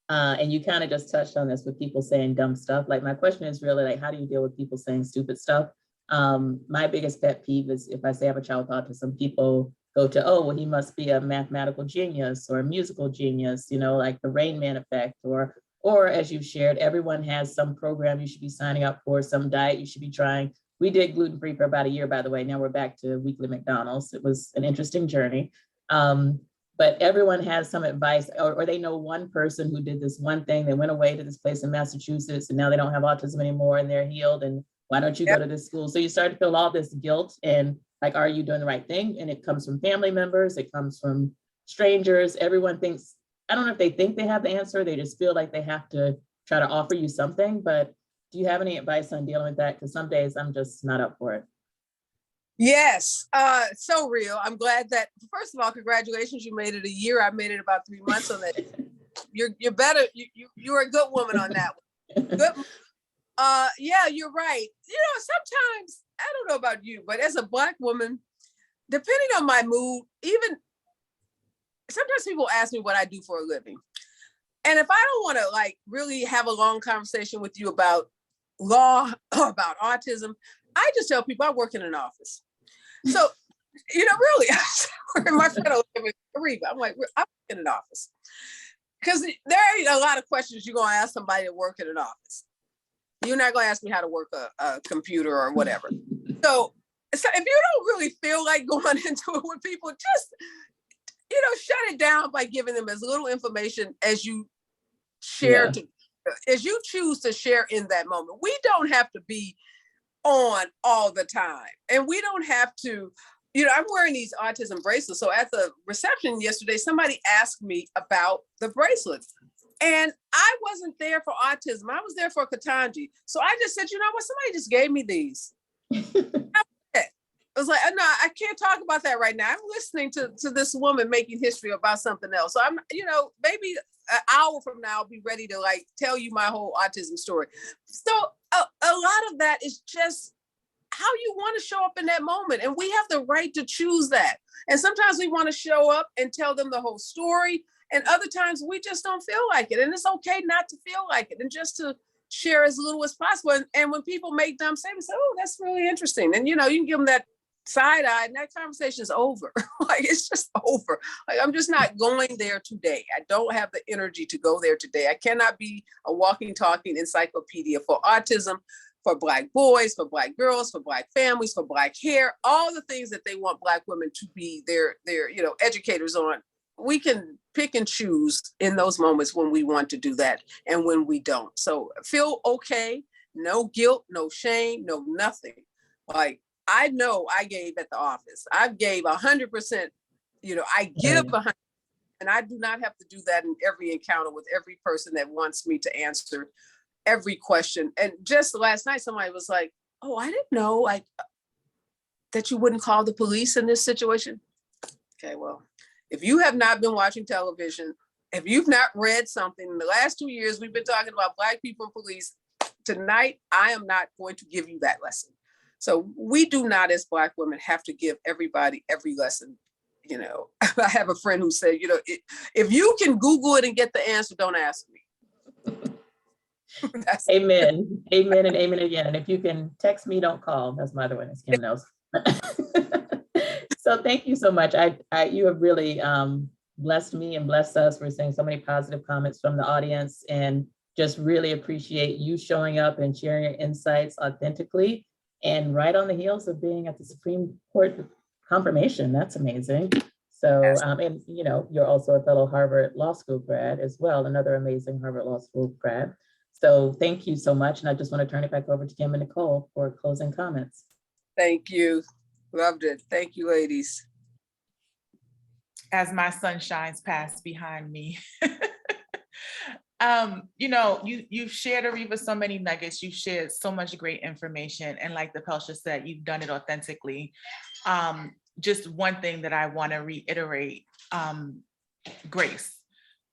And you kind of just touched on this with people saying dumb stuff. Like, my question is really like, how do you deal with people saying stupid stuff? My biggest pet peeve is if I say I have a child with autism, people go to, oh, well, he must be a mathematical genius or a musical genius, you know, like the Rain Man effect, or as you've shared, everyone has some program you should be signing up for, some diet you should be trying. We did gluten-free for about a year, by the way. Now we're back to weekly McDonald's. It was an interesting journey. But everyone has some advice, or they know one person who did this one thing. They went away to this place in Massachusetts and now they don't have autism anymore and they're healed. And why don't you go to this school? So you start to feel all this guilt and like, are you doing the right thing? And it comes from family members, it comes from strangers. Everyone thinks, I don't know if they think they have the answer. They just feel like they have to try to offer you something. But do you have any advice on dealing with that? Because some days I'm just not up for it. Yes, so real. I'm glad that, first of all, congratulations, you made it a year. I made it about 3 months on that. You're better. You're a good woman on that one. Good. Yeah, you're right. You know, sometimes, I don't know about you, but as a Black woman, depending on my mood, even sometimes people ask me what I do for a living. And if I don't want to like really have a long conversation with you about law or about autism, I just tell people I work in an office. So, you know, really, my friend Areva, I'm like, I work in an office. Because there ain't a lot of questions you're going to ask somebody to work in an office. You're not going to ask me how to work a computer or whatever. So if you don't really feel like going into it with people, just, you know, shut it down by giving them as little information as you share, as you choose to share in that moment. We don't have to be on all the time. And we don't have to, you know, I'm wearing these autism bracelets. So at the reception yesterday, somebody asked me about the bracelets. And I wasn't there for autism. I was there for Katanji. So I just said, you know what, somebody just gave me these. I was like, no, I can't talk about that right now. I'm listening to this woman making history about something else. So I'm, you know, maybe an hour from now, I'll be ready to like tell you my whole autism story. So a lot of that is just how you want to show up in that moment. And we have the right to choose that. And sometimes we want to show up and tell them the whole story. And other times we just don't feel like it. And it's okay not to feel like it and just to share as little as possible. And when people make dumb statements, say, oh, that's really interesting. And, you know, you can give them that side eye and that conversation is over. Like, it's just over. Like, I'm just not going there today. I don't have the energy to go there today. I cannot be a walking, talking encyclopedia for autism, for Black boys, for Black girls, for Black families, for Black hair, all the things that they want Black women to be their, you know, educators on. We can pick and choose in those moments when we want to do that and when we don't. So feel okay, no guilt, no shame, no nothing. Like, I know I gave at the office. I gave 100%, you know, I give 100%, and I do not have to do that in every encounter with every person that wants me to answer every question. And just last night, somebody was like, oh, I didn't know like that you wouldn't call the police in this situation. Okay, well, if you have not been watching television, if you've not read something in the last 2 years, we've been talking about Black people and police. Tonight, I am not going to give you that lesson. So we do not, as Black women, have to give everybody every lesson. You know, I have a friend who said, you know, if you can Google it and get the answer, don't ask me. Amen. Amen and amen again. And if you can text me, don't call. That's my other one, as Kim knows. So thank you so much. You have really blessed me and blessed us. We're seeing so many positive comments from the audience and just really appreciate you showing up and sharing your insights authentically and right on the heels of being at the Supreme Court confirmation. That's amazing. So, and you know, you're also a fellow Harvard Law School grad as well, another amazing Harvard Law School grad. So thank you so much. And I just want to turn it back over to Kim and Nicole for closing comments. Thank you. Loved it. Thank you, ladies. As my sun shines past behind me. You know, you've shared, Areva, so many nuggets. You've shared so much great information. And like the Pelsha said, you've done it authentically. Just one thing that I want to reiterate, grace.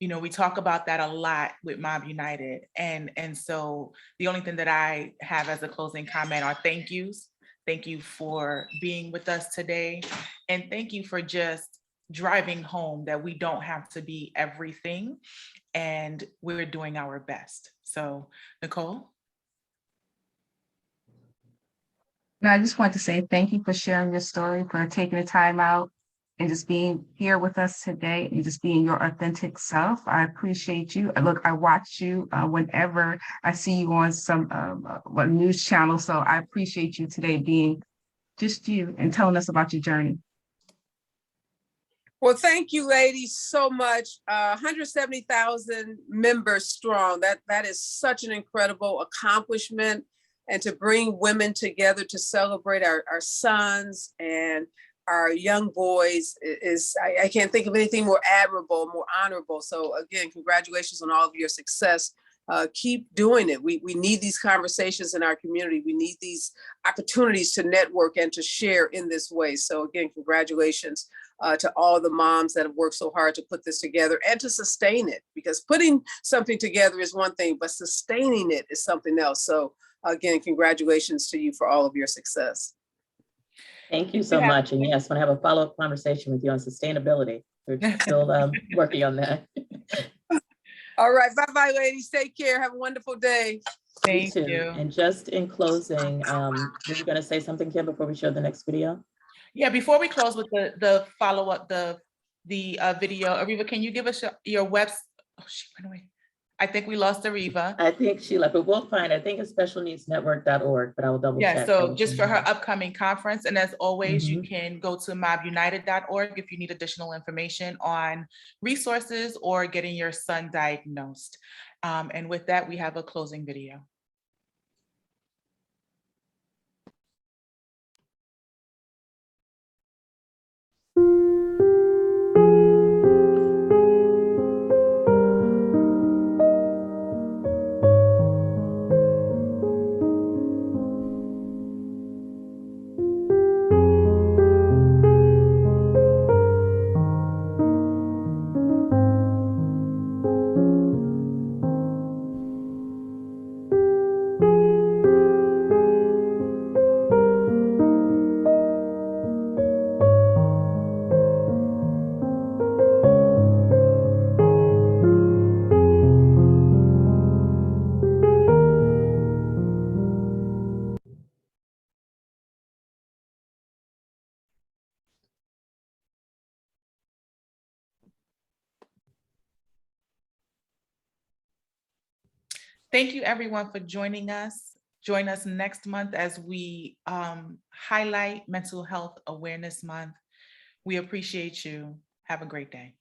You know, we talk about that a lot with Mob United. And so the only thing that I have as a closing comment are thank yous. Thank you for being with us today. And thank you for just driving home that we don't have to be everything. and we're doing our best. So, Nicole? No, I just want to say thank you for sharing your story, for taking the time out and just being here with us today and just being your authentic self. I appreciate you. Look, I watch you whenever I see you on some news channel. So I appreciate you today being just you and telling us about your journey. Well, thank you, ladies, so much. 170,000 members strong. That is such an incredible accomplishment. And to bring women together to celebrate our sons and our young boys is, I can't think of anything more admirable, more honorable. So again, congratulations on all of your success. Keep doing it. We need these conversations in our community. We need these opportunities to network and to share in this way. So again, congratulations to all the moms that have worked so hard to put this together and to sustain it, because putting something together is one thing, but sustaining it is something else. So again, congratulations to you for all of your success. Thank you so much. And yes, I want to have a follow-up conversation with you on sustainability. We're still working on that. All right. Bye-bye, ladies. Take care. Have a wonderful day. Thank you. And just in closing, were you going to say something, Kim, before we show the next video? Yeah, before we close with the follow-up, the video, Areva, can you give us your website? Oh, she went away. I think we lost Areva. I think she left, but we'll find, I think it's specialneedsnetwork.org, but I will double check. Yeah, so just for her upcoming conference. And as always, you can go to mobunited.org if you need additional information on resources or getting your son diagnosed. And with that, we have a closing video. Thank you everyone for joining us. Join us next month as we highlight Mental Health Awareness Month. We appreciate you. Have a great day.